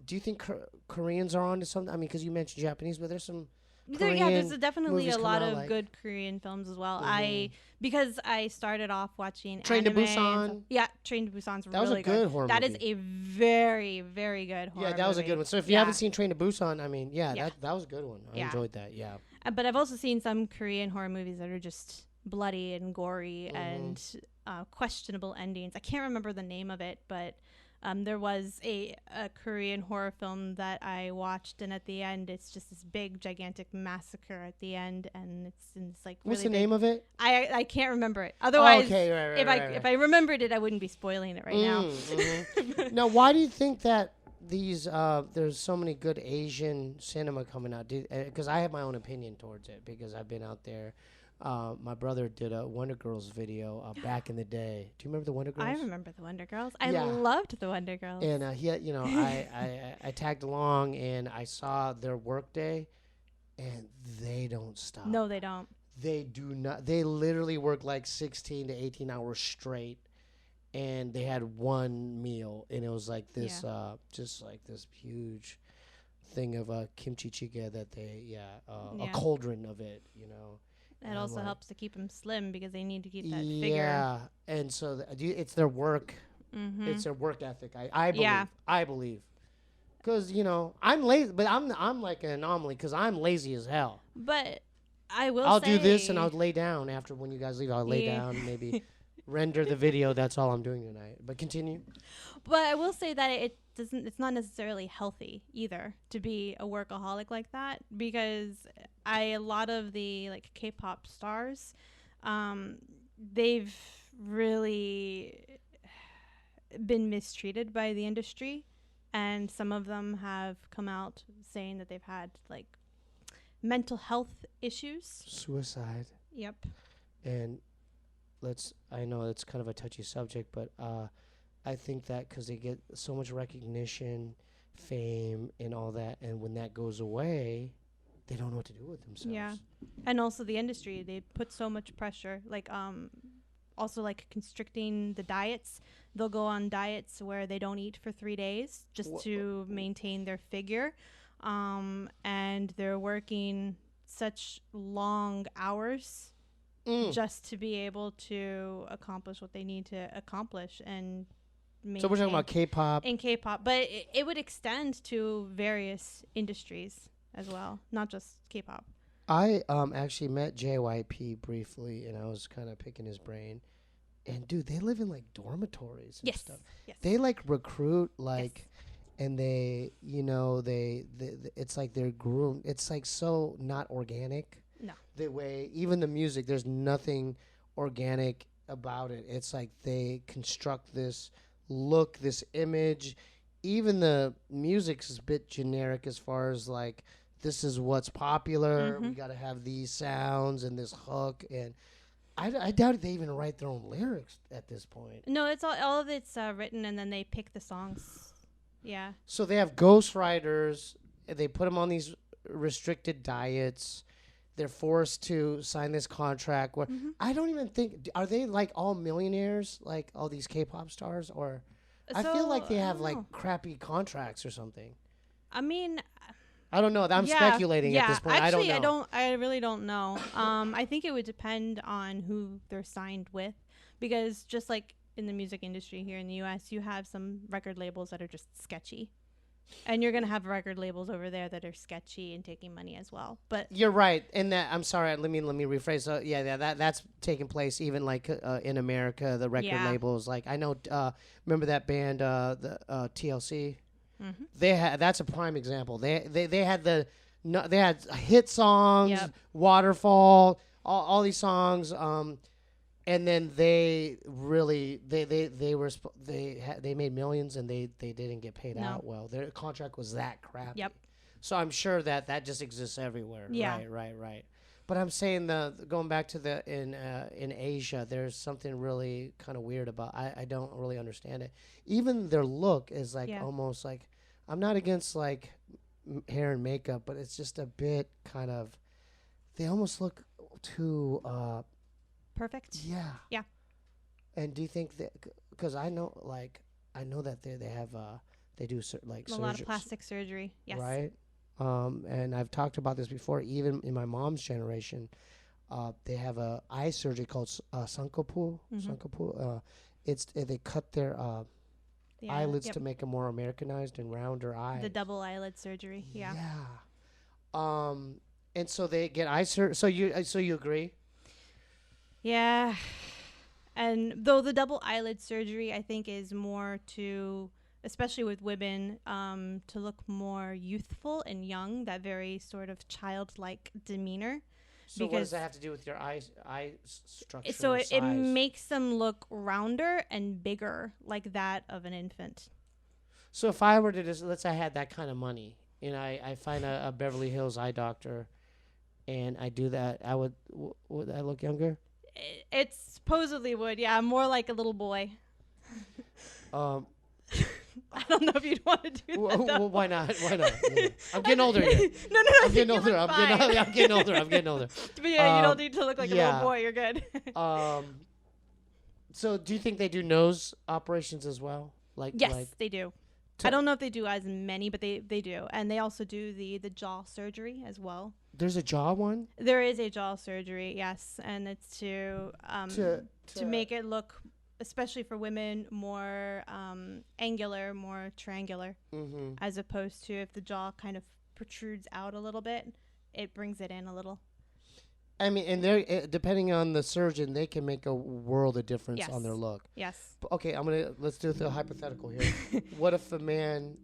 you think Koreans are on to something? I mean, because you mentioned Japanese, but there's some There's definitely movies a come lot out, of like- good Korean films as well. Mhm. Because I started off watching Train to anime and Busan. stuff. Yeah, Train to Busan's That was really a good horror That movie. is a very, very good horror Yeah, that was a movie. good one. So if you Yeah. haven't seen Train to Busan, I mean, Yeah. that was a good one. I Yeah. enjoyed that, yeah. But I've also seen some Korean horror movies that are just bloody and gory and questionable endings. I can't remember the name of it, but there was a Korean horror film that I watched, and at the end, it's just this big, gigantic massacre at the end, and it's like What's really the name of it? I can't remember it. Otherwise, okay, right, if I remembered it, I wouldn't be spoiling it right now. Mhm. Now, why do you think that these there's so many good Asian cinema coming out? Because I have my own opinion towards it because I've been out there. My brother did a Wonder Girls video back in the day. Do you remember the Wonder Girls? I remember the Wonder Girls. I Yeah. loved the Wonder Girls. And I tagged along and I saw their work day, and they don't stop. No, they don't. They do not. They literally work like 16 to 18 hours straight, and they had one meal, and it was like this, just like this huge thing of kimchi jjigae that a cauldron of it, you know. It And also I'm like, helps to keep them slim because they need to keep that figure. yeah, and so it's their work. Mm-hmm. It's their work ethic. I believe. Yeah. I believe. Because I'm lazy, but I'm like an anomaly because I'm lazy as hell. But I will I'll say... do this and I'll lay down after when you guys leave. I'll lay Yeah. down, maybe render the video. That's all I'm doing tonight. But continue. But I will say that it's not necessarily healthy either to be a workaholic like that, because a lot of the like K-pop stars, they've really been mistreated by the industry, and some of them have come out saying that they've had like mental health issues. Suicide. Yep. And I know it's kind of a touchy subject, but I think that because they get so much recognition, fame, and all that, and when that goes away, they don't know what to do with themselves. Yeah. And also the industry, they put so much pressure, like also like constricting the diets. They'll go on diets where they don't eat for 3 days just to maintain their figure. And they're working such long hours just to be able to accomplish what they need to accomplish. And so we're talking about K-pop. And K-pop, but it would extend to various industries as well, not just K-pop. I actually met JYP briefly, and I was kind of picking his brain. And dude, they live in like dormitories and stuff. Yes. They like recruit like and they, it's like they're groomed. It's like so not organic. No. The way, even the music, there's nothing organic about it. It's like they construct this look, this image. Even the music's a bit generic as far as like, this is what's popular. We got to have these sounds and this hook. And I doubt they even write their own lyrics at this point. No, it's all of it's written, and then they pick the songs. Yeah. So they have ghostwriters. They put them on these restricted diets. They're forced to sign this contract. Where I don't even think, are they like all millionaires, like all these K-pop stars, or I feel like they have like crappy contracts or something. I mean, I don't know. I'm speculating at this point. Actually, I don't know. I really don't know. I think it would depend on who they're signed with, because just like in the music industry here in the U.S., you have some record labels that are just sketchy. And you're gonna have record labels over there that are sketchy and taking money as well. But you're right. And that, I'm sorry. Let me rephrase. That's taking place even like in America. The record labels, like I know. Remember that band, the TLC? They had. That's a prime example. They had they had hit songs, Waterfall, all these songs. And then they really they made millions, and they didn't get paid out well. Their contract was that crappy. Yep. So I'm sure that just exists everywhere. Yeah. Right. But I'm saying going back to in Asia, there's something really kind of weird about. I don't really understand it. Even their look is like almost like, I'm not against like hair and makeup, but it's just a bit kind of, they almost look too. Perfect. Yeah. Yeah. And do you think that, because I know that they have they do like a lot of plastic surgery. Yes. Right. And I've talked about this before. Even in my mom's generation, they have a eye surgery called sankopu. Sankopu. They cut their eyelids to make them more Americanized and rounder eyes. The double eyelid surgery. Yeah. Yeah. And so they get eye surgery. So you agree? Yeah. And though the double eyelid surgery, I think, is more to, especially with women, to look more youthful and young, that very sort of childlike demeanor. So what does that have to do with your eye structure? So it makes them look rounder and bigger, like that of an infant. So if I were to let's say I had that kind of money, and I find a Beverly Hills eye doctor, and I do that, would I look younger? It supposedly would, yeah, more like a little boy. I don't know if you'd want to do that. Well, why not? Why not? Yeah. I'm getting older here. No. I'm getting older. I'm getting older. But yeah, you don't need to look like a little boy. You're good. So do you think they do nose operations as well? Yes, they do. I don't know if they do as many, but they do. And they also do the jaw surgery as well. There's a jaw one? There is a jaw surgery, yes. And it's to make it look, especially for women, more angular, more triangular, as opposed to if the jaw kind of protrudes out a little bit, it brings it in a little. I mean, and they're depending on the surgeon, they can make a world of difference on their look. Yes. Okay, let's do the hypothetical here. What if a man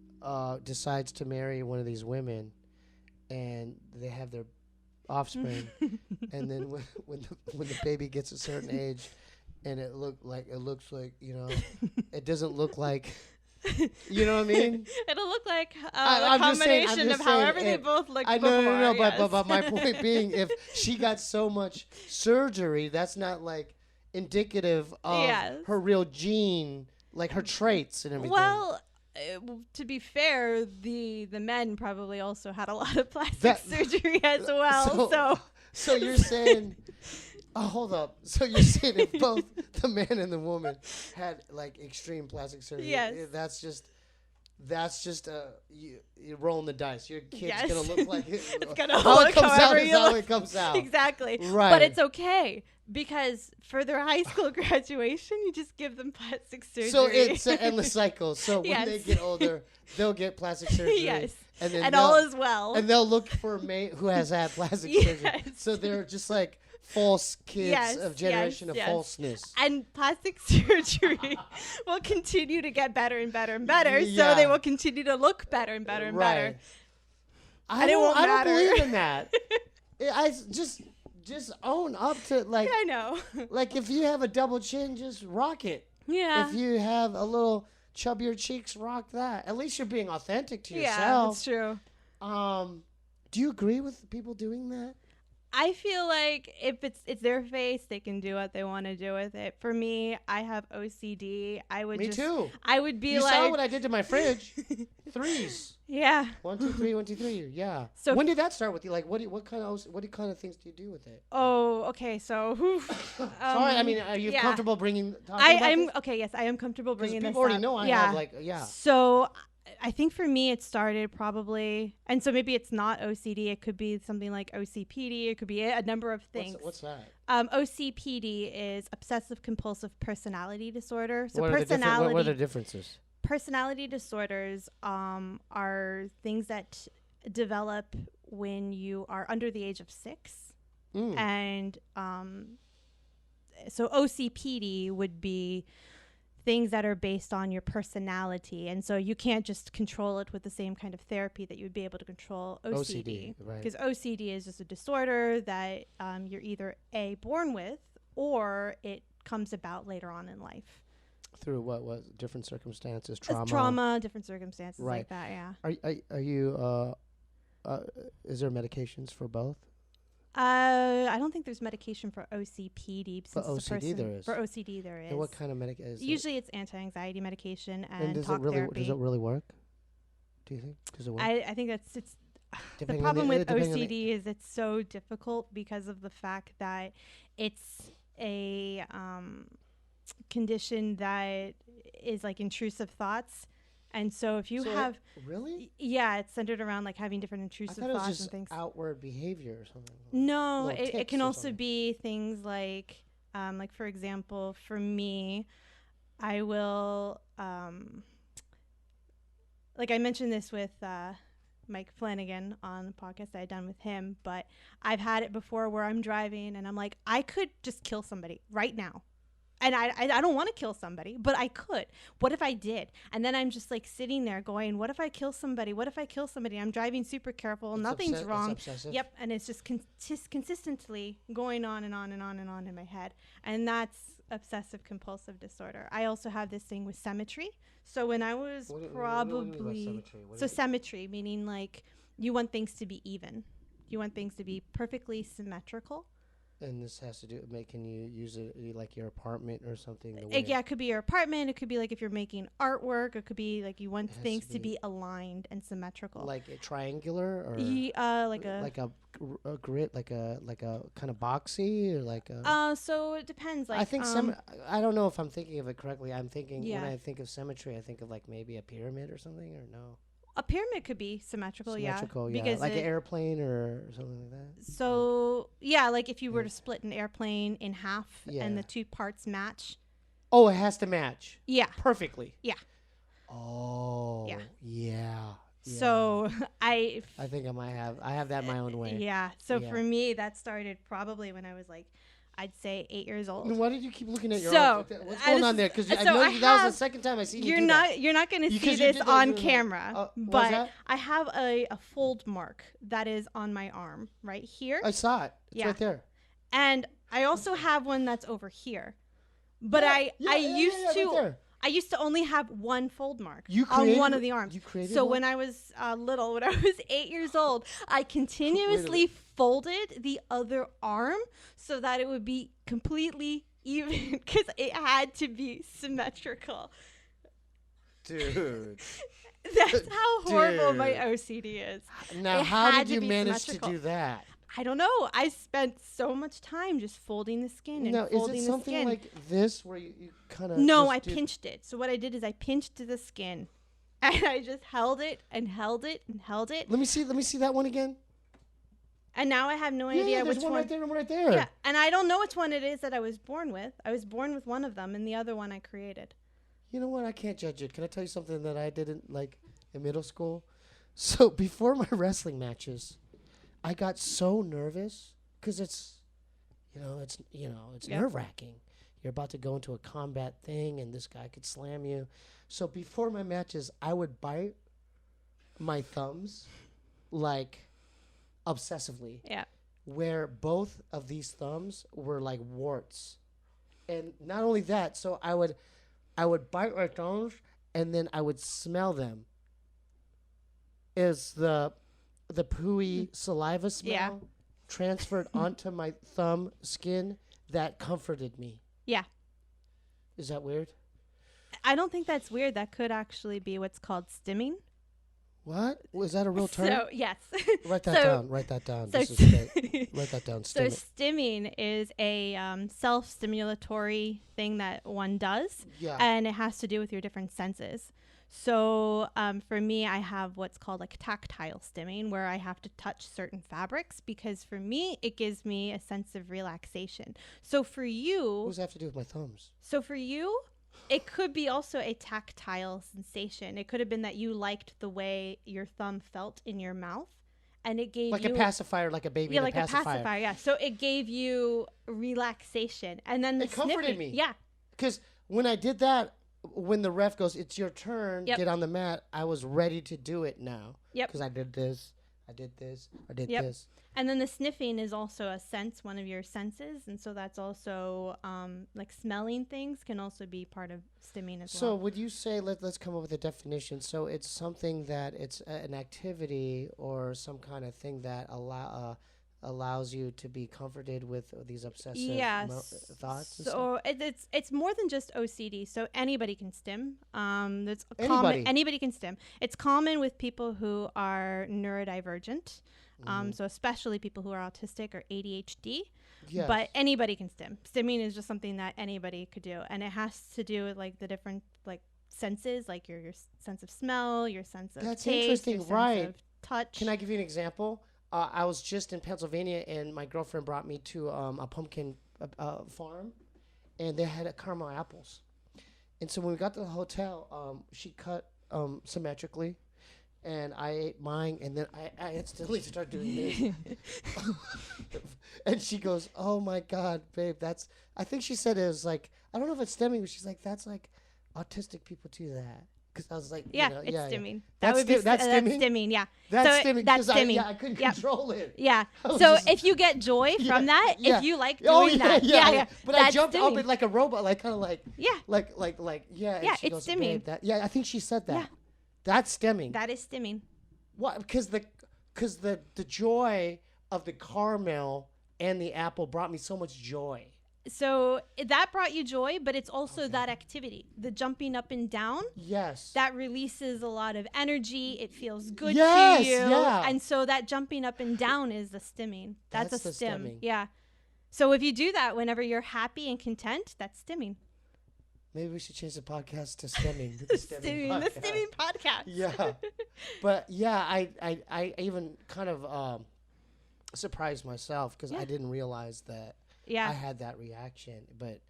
decides to marry one of these women, and they have their offspring, and then when the baby gets a certain age, and it looks like it doesn't look like. You know what I mean? It'll look like a combination of however they both look before. No. Yes. But my point being, if she got so much surgery, that's not like indicative of her real gene, like her traits and everything. Well, to be fair, the men probably also had a lot of plastic surgery as well. So you're saying. Oh, hold up. So you're saying if both the man and the woman had like extreme plastic surgery, that's just you're rolling the dice. Your kid's gonna look like it's gonna look however it comes out. Exactly. Right. But it's okay because for their high school graduation, you just give them plastic surgery. So it's an endless cycle. So when they get older, they'll get plastic surgery. Yes. And then all is well. And they'll look for a mate who has had plastic surgery. So they're just like false kids Yes, of generation of yes. falseness. And plastic surgery will continue to get better and better and better, Yeah. so they will continue to look better and better and better. I And it don't, won't I don't matter. believe in that. Just own up to like I know. like if you have a double chin, just rock it. Yeah. If you have a little chubbier cheeks, rock that. At least you're being authentic to Yeah, yourself. that's true. Do you agree with people doing that? I feel like if it's their face, they can do what they want to do with it. For me, I have OCD. Me too. I would be You like, saw what I did to my fridge. Threes. yeah. 1, 2, 3, 1, 2, 3. Yeah. So when did that start with you? Like, what kind of things do you do with it? Oh, okay. So, Sorry, I mean, are you yeah. comfortable talking about I'm this? okay. Yes, I am comfortable 'Cause bringing this people already up. know I yeah. have like, yeah. So I think for me it started probably, and so maybe it's not OCD. It could be something like OCPD. It could be a number of things. What's that? OCPD is obsessive compulsive personality disorder. So What are the differences? personality disorders are things that develop when you are under the age of 6, and so OCPD would be things that are based on your personality, and so you can't just control it with the same kind of therapy that you would be able to control OCD. Right. Because OCD is just a disorder that you're either born with, or it comes about later on in life. Through what different circumstances, It's trauma, different circumstances like that. Yeah. Are you is there medications for both? I don't think there's medication for OCPD. For OCD there is. For OCD there is. And what kind of medication is it? Usually it's anti-anxiety medication and does talk it really therapy. does it really work? Do you think? Does it work? I think it's the Depending on problem with depending on the- OCD is it's so difficult because of the fact that it's a condition that is like intrusive thoughts. And so if you have really, yeah, it's centered around like having different I intrusive thought it was thoughts just and things. outward behavior or something. No, little it tics can or also something. be things like for example, for me, I will like I mentioned this with Mike Flanagan on the podcast I had done with him, but I've had it before where I'm driving and I'm like, I could just kill somebody right now. And I don't want to kill somebody, but I could. What if I did? And then I'm just like sitting there going, what if I kill somebody? What if I kill somebody? I'm driving super careful. Nothing's wrong. It's obsessive. Yep. And it's just consistently going on and on and on and on in my head. And that's obsessive compulsive disorder. I also have this thing with symmetry. So when I was What do you mean by probably symmetry? What so is it? symmetry, meaning like you want things to be even. You want things to be perfectly symmetrical. And this has to do with making you use it like your apartment or something. The way Yeah, it could be your apartment. It could be like if you're making artwork. It could be like you want It has things to to be- be aligned and symmetrical. like a triangular or Like a. like a grid, like a kind of boxy or like a. So it depends. Like I think I don't know if I'm thinking of it correctly. I'm thinking Yeah. when I think of symmetry, I think of like maybe a pyramid or something, or no? a pyramid could be symmetrical. Symmetrical, yeah. yeah. Because Like an it- airplane or something like that. So yeah, like if you were Yeah. to split an airplane in half Yeah. and the two parts match. Oh, it has to match Yeah. perfectly. Yeah. Oh. Yeah. Yeah. So I think I have that my own way. Yeah. So Yeah. for me, that started probably when I was like, I'd say 8 years old. Why did you keep looking at your So, arms? What's going on there? Because I know that was the have- second time I seen you You're do that. not going to see Because you this did that, on you were like, camera, what was but that? I have a fold mark that is on my arm right here, I saw it. It's Yeah. right there. and I also have one that's over here. But I used to only have one fold mark You on created- one of the arms. you created So one? when I was little, when I was 8 years old, I continuously folded the other arm so that it would be completely even because it had to be symmetrical. Dude. That's how horrible my Dude. OCD is. Now, It how had did to you be manage to symmetrical. do that? I don't know. I spent so much time just folding the skin and Now, is folding it the something skin. like this where you kind of. No, I pinched it. So what I did is I pinched the skin, and I just held it and held it and held it, Let me see that one again. and now I have no Yeah, idea there's which one one. right there and one right there. Yeah, and I don't know which one it is that I was born with. I was born with one of them, and the other one I created. You know what? I can't judge it. Can I tell you something that I didn't like in middle school? So before my wrestling matches, I got so nervous because it's, it's Yeah. nerve wracking. You're about to go into a combat thing, and this guy could slam you. So before my matches, I would bite my thumbs like obsessively, Yeah. where both of these thumbs were like warts. And not only that, so I would bite my thumbs and then I would smell them. Is the pooey saliva smell Yeah. transferred onto my thumb skin that comforted me? Yeah. Is that weird? I don't think that's weird. That could actually be what's called stimming. What? Was that a real term? So, yes. Write that so- down. Write that down. So, This is great. Write that down. so Stim it. stimming is a self-stimulatory thing that one does, Yeah. and it has to do with your different senses. So for me, I have what's called like tactile stimming, where I have to touch certain fabrics because for me, it gives me a sense of relaxation. So for What you, does that have to do with my thumbs? it could be also a tactile sensation. It could have been that you liked the way your thumb felt in your mouth, and it gave Like you a pacifier, like a baby yeah, in like a pacifier. Yeah, so it gave you relaxation, and then the It comforted sniffing- me. Yeah, Because when I did that, when the ref goes, "It's your turn, Yep. get on the mat," I was ready to do it now. Yep. Because I did this, I did this, I did Yep. this. and then the sniffing is also a sense, one of your senses, and so that's also like smelling things can also be part of stimming as So well. would you say, let's come up with a definition. So it's something that it's an activity or some kind of thing that allows you to be comforted with these obsessive Yeah, thoughts and stuff? so it's more than just OCD. So anybody can stim. That's Anybody. common. Anybody can stim. It's common with people who are neurodivergent. So especially people who are autistic or ADHD. Yes. But anybody can stim. Stimming is just something that anybody could do, and it has to do with like the different like senses, like your sense of smell, your sense of That's taste, interesting, your sense right. of touch. Can I give you an example? I was just in Pennsylvania, and my girlfriend brought me to a pumpkin farm, and they had caramel apples. And so when we got to the hotel, she cut symmetrically, and I ate mine, and then I instantly started doing this. And she goes, "Oh my God, babe, that's," I think she said it was like, I don't know if it's stemming, but she's like, "That's like autistic people do that." Because I was like, yeah, you know, it's stimming. That's That would be that's stimming? That's stimming. Yeah. That's So stimming. that's 'Cause stimming. I couldn't Yep. control it. Yeah. I was So just- if you get joy from that, yeah. if you like Oh, doing that, yeah. But I that's jumped up stimming. it like a robot, like kind of like, Yeah. yeah. And Yeah, she it's goes, stimming. "Babe, I think she said that. Yeah. That's stemming. That is stimming. What? Because the joy of the caramel and the apple brought me so much joy. So that brought you joy, but it's also that activity, the jumping up and down. Yes. That releases a lot of energy. It feels good Yes, to you. yeah. And so that jumping up and down is the stimming. That's That's a the stim. stimming. Yeah. So if you do that whenever you're happy and content, that's stimming. Maybe we should change the podcast to stemming. The stemming. The podcast. stimming podcast. Yeah. But yeah, I even kind of surprised myself because I Yeah. didn't realize that Yeah. I had that reaction. But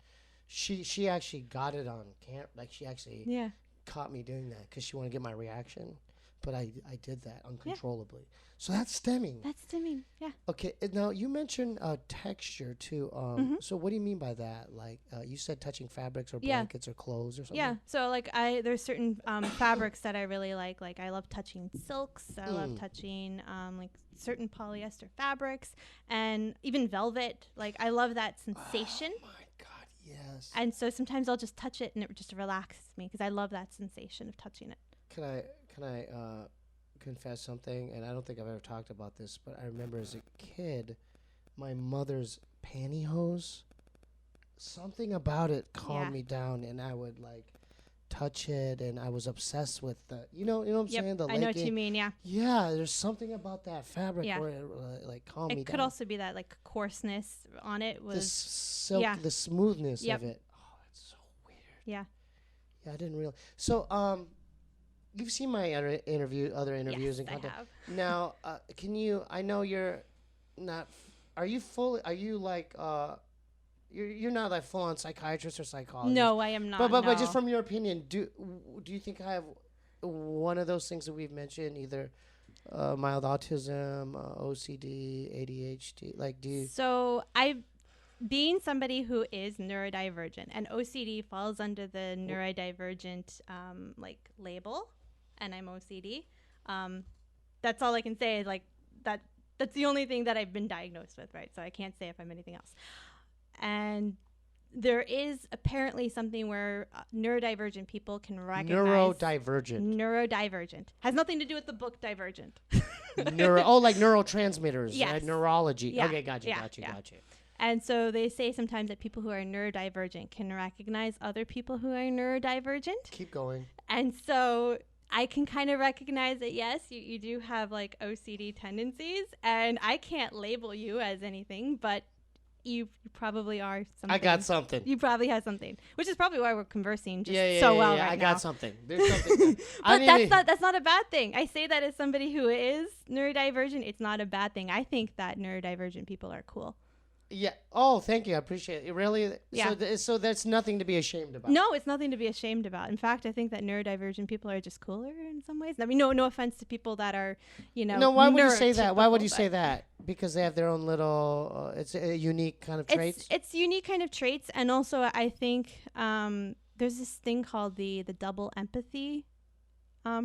she actually got it on camera. Like she actually Yeah. caught me doing that because she wanted to get my reaction. But I did that uncontrollably. So that's stemming. That's stimming. Yeah. Okay. Now you mentioned texture too. So what do you mean by that? Like you said, touching fabrics or Yeah. blankets or clothes or something. Yeah. So like there's certain fabrics that I really like. Like I love touching silks. I love touching like certain polyester fabrics and even velvet. Like I love that sensation. Oh my God, yes. And so sometimes I'll just touch it and it just relaxes me because I love that sensation of touching it. Can I confess something? And I don't think I've ever talked about this, but I remember as a kid, my mother's pantyhose. Something about it calmed Yeah. me down, and I would like touch it, and I was obsessed with the. You know what I'm saying? The I know what you laking. mean. Yeah. Yeah, there's soming about that fabric Yeah. where it like calmed me It down. could also be that like coarseness on it the was silk, yeah. the smoothness Yep. of it. Oh, it's so weird. yeah. Yeah, I didn't realize. So, you've seen my other interviews Yes, and I content. have. Now, can you? I know you're not. Are you fully? Are you like? You're not like full on psychiatrist or psychologist. No, I am not. But no. just from your opinion, do you think I have one of those things that we've mentioned, either mild autism, OCD, ADHD? Like, do you? So being somebody who is neurodivergent, and OCD falls under the neurodivergent like label, and I'm OCD. That's all I can say. Like that's the only thing that I've been diagnosed with, right? So I can't say if I'm anything else. And there is apparently something where neurodivergent people can recognize. Neurodivergent has nothing to do with the book Divergent. Like neurotransmitters. Yes. Neurology. Yeah. Okay, gotcha. And so they say sometimes that people who are neurodivergent can recognize other people who are neurodivergent. Keep going. And so I can kind of recognize that, yes, you do have like OCD tendencies, and I can't label you as anything, but you probably are something. I got something. You probably have something, which is probably why we're conversing just well right now. now. I got something. There's something. But that's not a bad thing. I say that as somebody who is neurodivergent. It's not a bad thing. I think that neurodivergent people are cool. Yeah. Oh, thank you. I appreciate it. Really? Yeah. So that's nothing to be ashamed about. No, it's nothing to be ashamed about. In fact, I think that neurodivergent people are just cooler in some ways. I mean, no offense to people that are, No, why would you say that? Why would you neurotypical, say that? Because they have their own little, it's a unique kind of traits? It's unique kind of traits. And also, I think there's this thing called the double empathy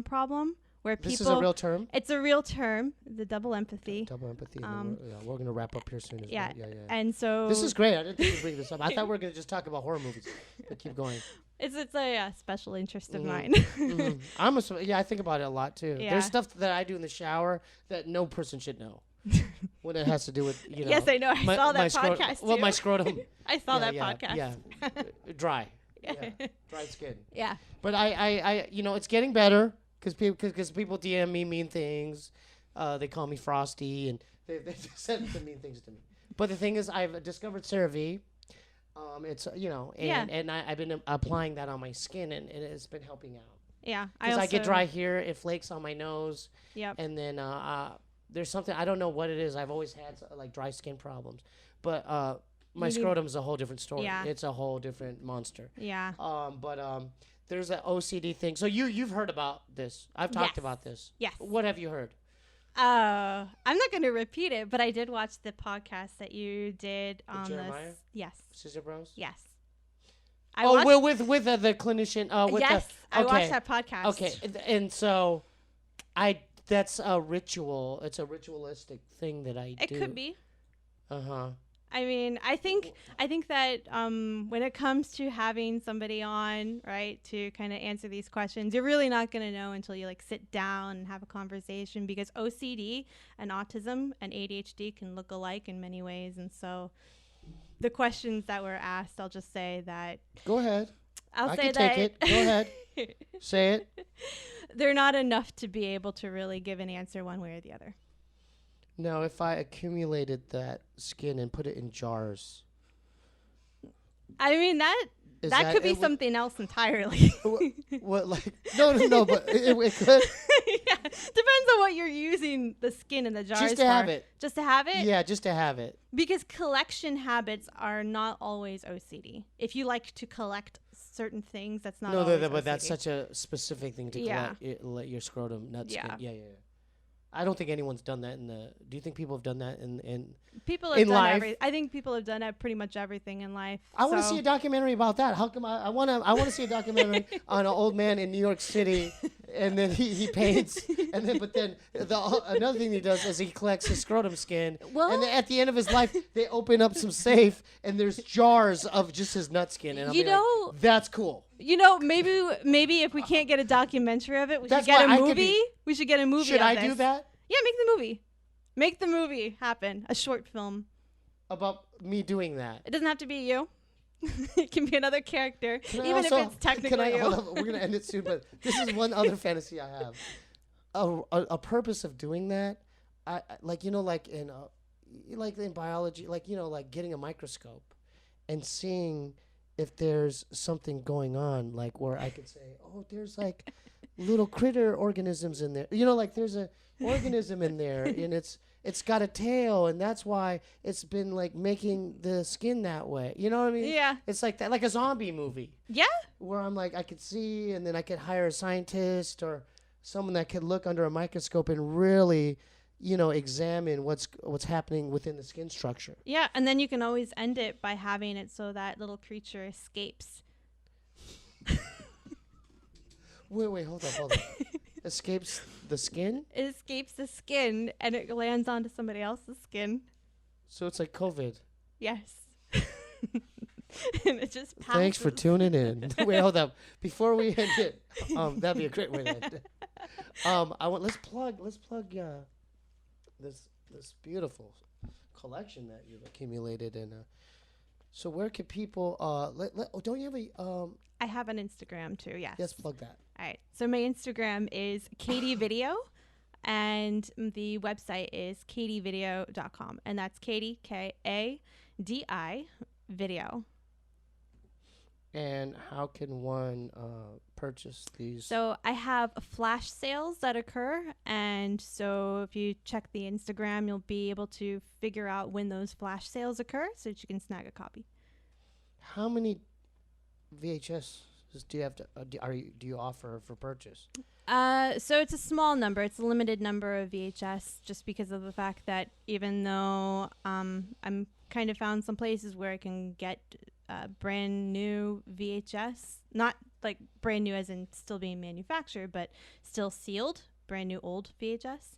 problem. Where this is a real term? It's a real term, the double empathy. Double empathy. We're going to wrap up here soon. Yeah. Well. Yeah. And so... This is great. I didn't think you'd bring this up. I thought we were going to just talk about horror movies. But keep going. It's a special interest of mine. I think about it a lot, too. Yeah. There's stuff that I do in the shower that no person should know. When it has to do with, Yes, I know. I saw that podcast, too. Well, my scrotum. I saw that podcast. Yeah. Dry. Yeah. Dry skin. Yeah. But I it's getting better. Because people DM me mean things, they call me Frosty, and they send some mean things to me. But the thing is, I've discovered CeraVe. It's and I've been applying that on my skin, and it's been helping out. Yeah, because I get dry here, it flakes on my nose. Yep. And then there's something I don't know what it is. I've always had like dry skin problems, but my scrotum's a whole different story. Yeah. It's a whole different monster. Yeah. There's an OCD thing. So you've heard about this. I've talked about this. Yes. What have you heard? I'm not going to repeat it, but I did watch the podcast that you did on Jeremiah? Yes. Scissor Bros? Yes. With the clinician. I watched that podcast. Okay, and so that's a ritual. It's a ritualistic thing that I do. It could be. Uh-huh. I mean, I think that when it comes to having somebody on, right, to kind of answer these questions, you're really not going to know until you like sit down and have a conversation, because OCD and autism and ADHD can look alike in many ways. And so the questions that were asked, I'll just say that. Go ahead. I can take it. Go ahead. Say it. They're not enough to be able to really give an answer one way or the other. Now, if I accumulated that skin and put it in jars. I mean, that could be something else entirely. What, like, no, but it could. Yeah, depends on what you're using the skin in the jars for. Just to have it. Just to have it? Yeah, just to have it. Because collection habits are not always OCD. If you like to collect certain things, that's not always OCD. But that's such a specific thing to collect. Let your scrotum nut skin. Yeah. I don't think anyone's done that do you think people have done that in people have in done life? I think people have done pretty much everything in life. I want to see a documentary about that. How come I want to see a documentary on an old man in New York City, and then he paints, and then another thing he does is he collects his scrotum skin, and then at the end of his life they open up some safe and there's jars of just his nut skin, and like, that's cool. Maybe if we can't get a documentary of it, we should get a movie. We should get a movie. Should I do that? Yeah, make the movie. Make the movie happen. A short film about me doing that. It doesn't have to be you. It can be another character, even if it's technically you. Hold on, we're gonna end it soon, but this is one other fantasy I have. A purpose of doing that, like in biology, like getting a microscope and seeing if there's something going on, like where I could say, oh, there's like little critter organisms in there. Like there's a organism in there, and it's got a tail, and that's why it's been like making the skin that way. You know what I mean? Yeah. It's like that, like a zombie movie. Yeah. Where I'm like, I could see, and then I could hire a scientist or someone that could look under a microscope and really examine what's happening within the skin structure. Yeah, and then you can always end it by having it so that little creature escapes. Wait, hold up. Escapes the skin? It escapes the skin and it lands onto somebody else's skin. So it's like COVID. Yes. And it just passes. Thanks for tuning in. Wait, hold up. Before we end it, that'd be a great way to end it. Let's plug this beautiful collection that you've accumulated, and so where can people don't you have a I have an Instagram too, yes. Yes, plug that. All right. So my Instagram is Kadi Video and the website is kadivideo.com, and that's Kadi Kadi video. And how can one purchase these? So I have flash sales that occur, and so if you check the Instagram, you'll be able to figure out when those flash sales occur so that you can snag a copy. How many VHS do you have to do you offer for purchase? So it's a small number. It's a limited number of VHS, just because of the fact that even though I'm kind of found some places where I can get brand new VHS, not like brand new as in still being manufactured, but still sealed, brand new old VHS.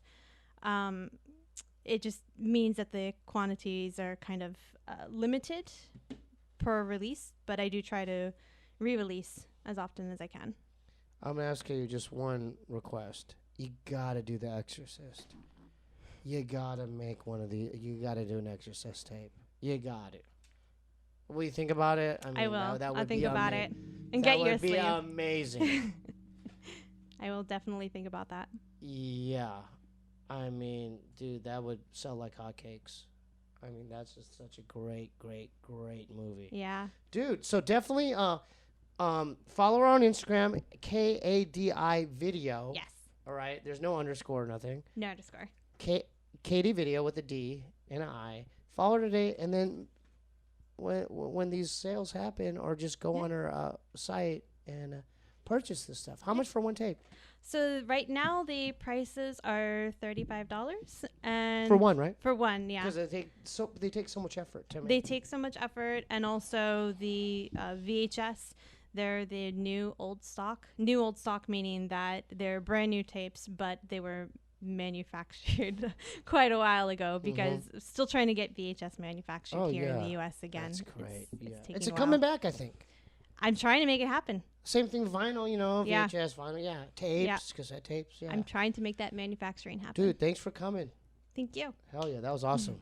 It just means that the quantities are kind of limited per release, but I do try to re-release as often as I can. I'm asking you just one request. You gotta do The Exorcist. You gotta make one of the. You gotta do an Exorcist tape. You got it. What do you think about it? I will. That would I'll think be about it and get your sleeve. That would be amazing. I will definitely think about that. Yeah. I mean, dude, that would sell like hotcakes. I mean, that's just such a great movie. Yeah. Dude, so definitely follow her on Instagram, Kadi Video. Yes. All right. There's no underscore or nothing. No underscore. Kadi Video with a D and an I. Follow her today, and then when these sales happen, or just go on her site and purchase this stuff. How much for one tape? So right now the prices are $35, and For one, right? For one, yeah. Because they take so much effort to make. They take so much effort, and also the VHS. They're the new old stock. New old stock meaning that they're brand new tapes, but they were manufactured quite a while ago, because still trying to get VHS manufactured here in the U.S. again. That's great. It's It's coming back, I think. I'm trying to make it happen. Same thing with vinyl, Yeah. VHS, vinyl, tapes, cassette tapes, I'm trying to make that manufacturing happen. Dude, thanks for coming. Thank you. Hell yeah, that was awesome.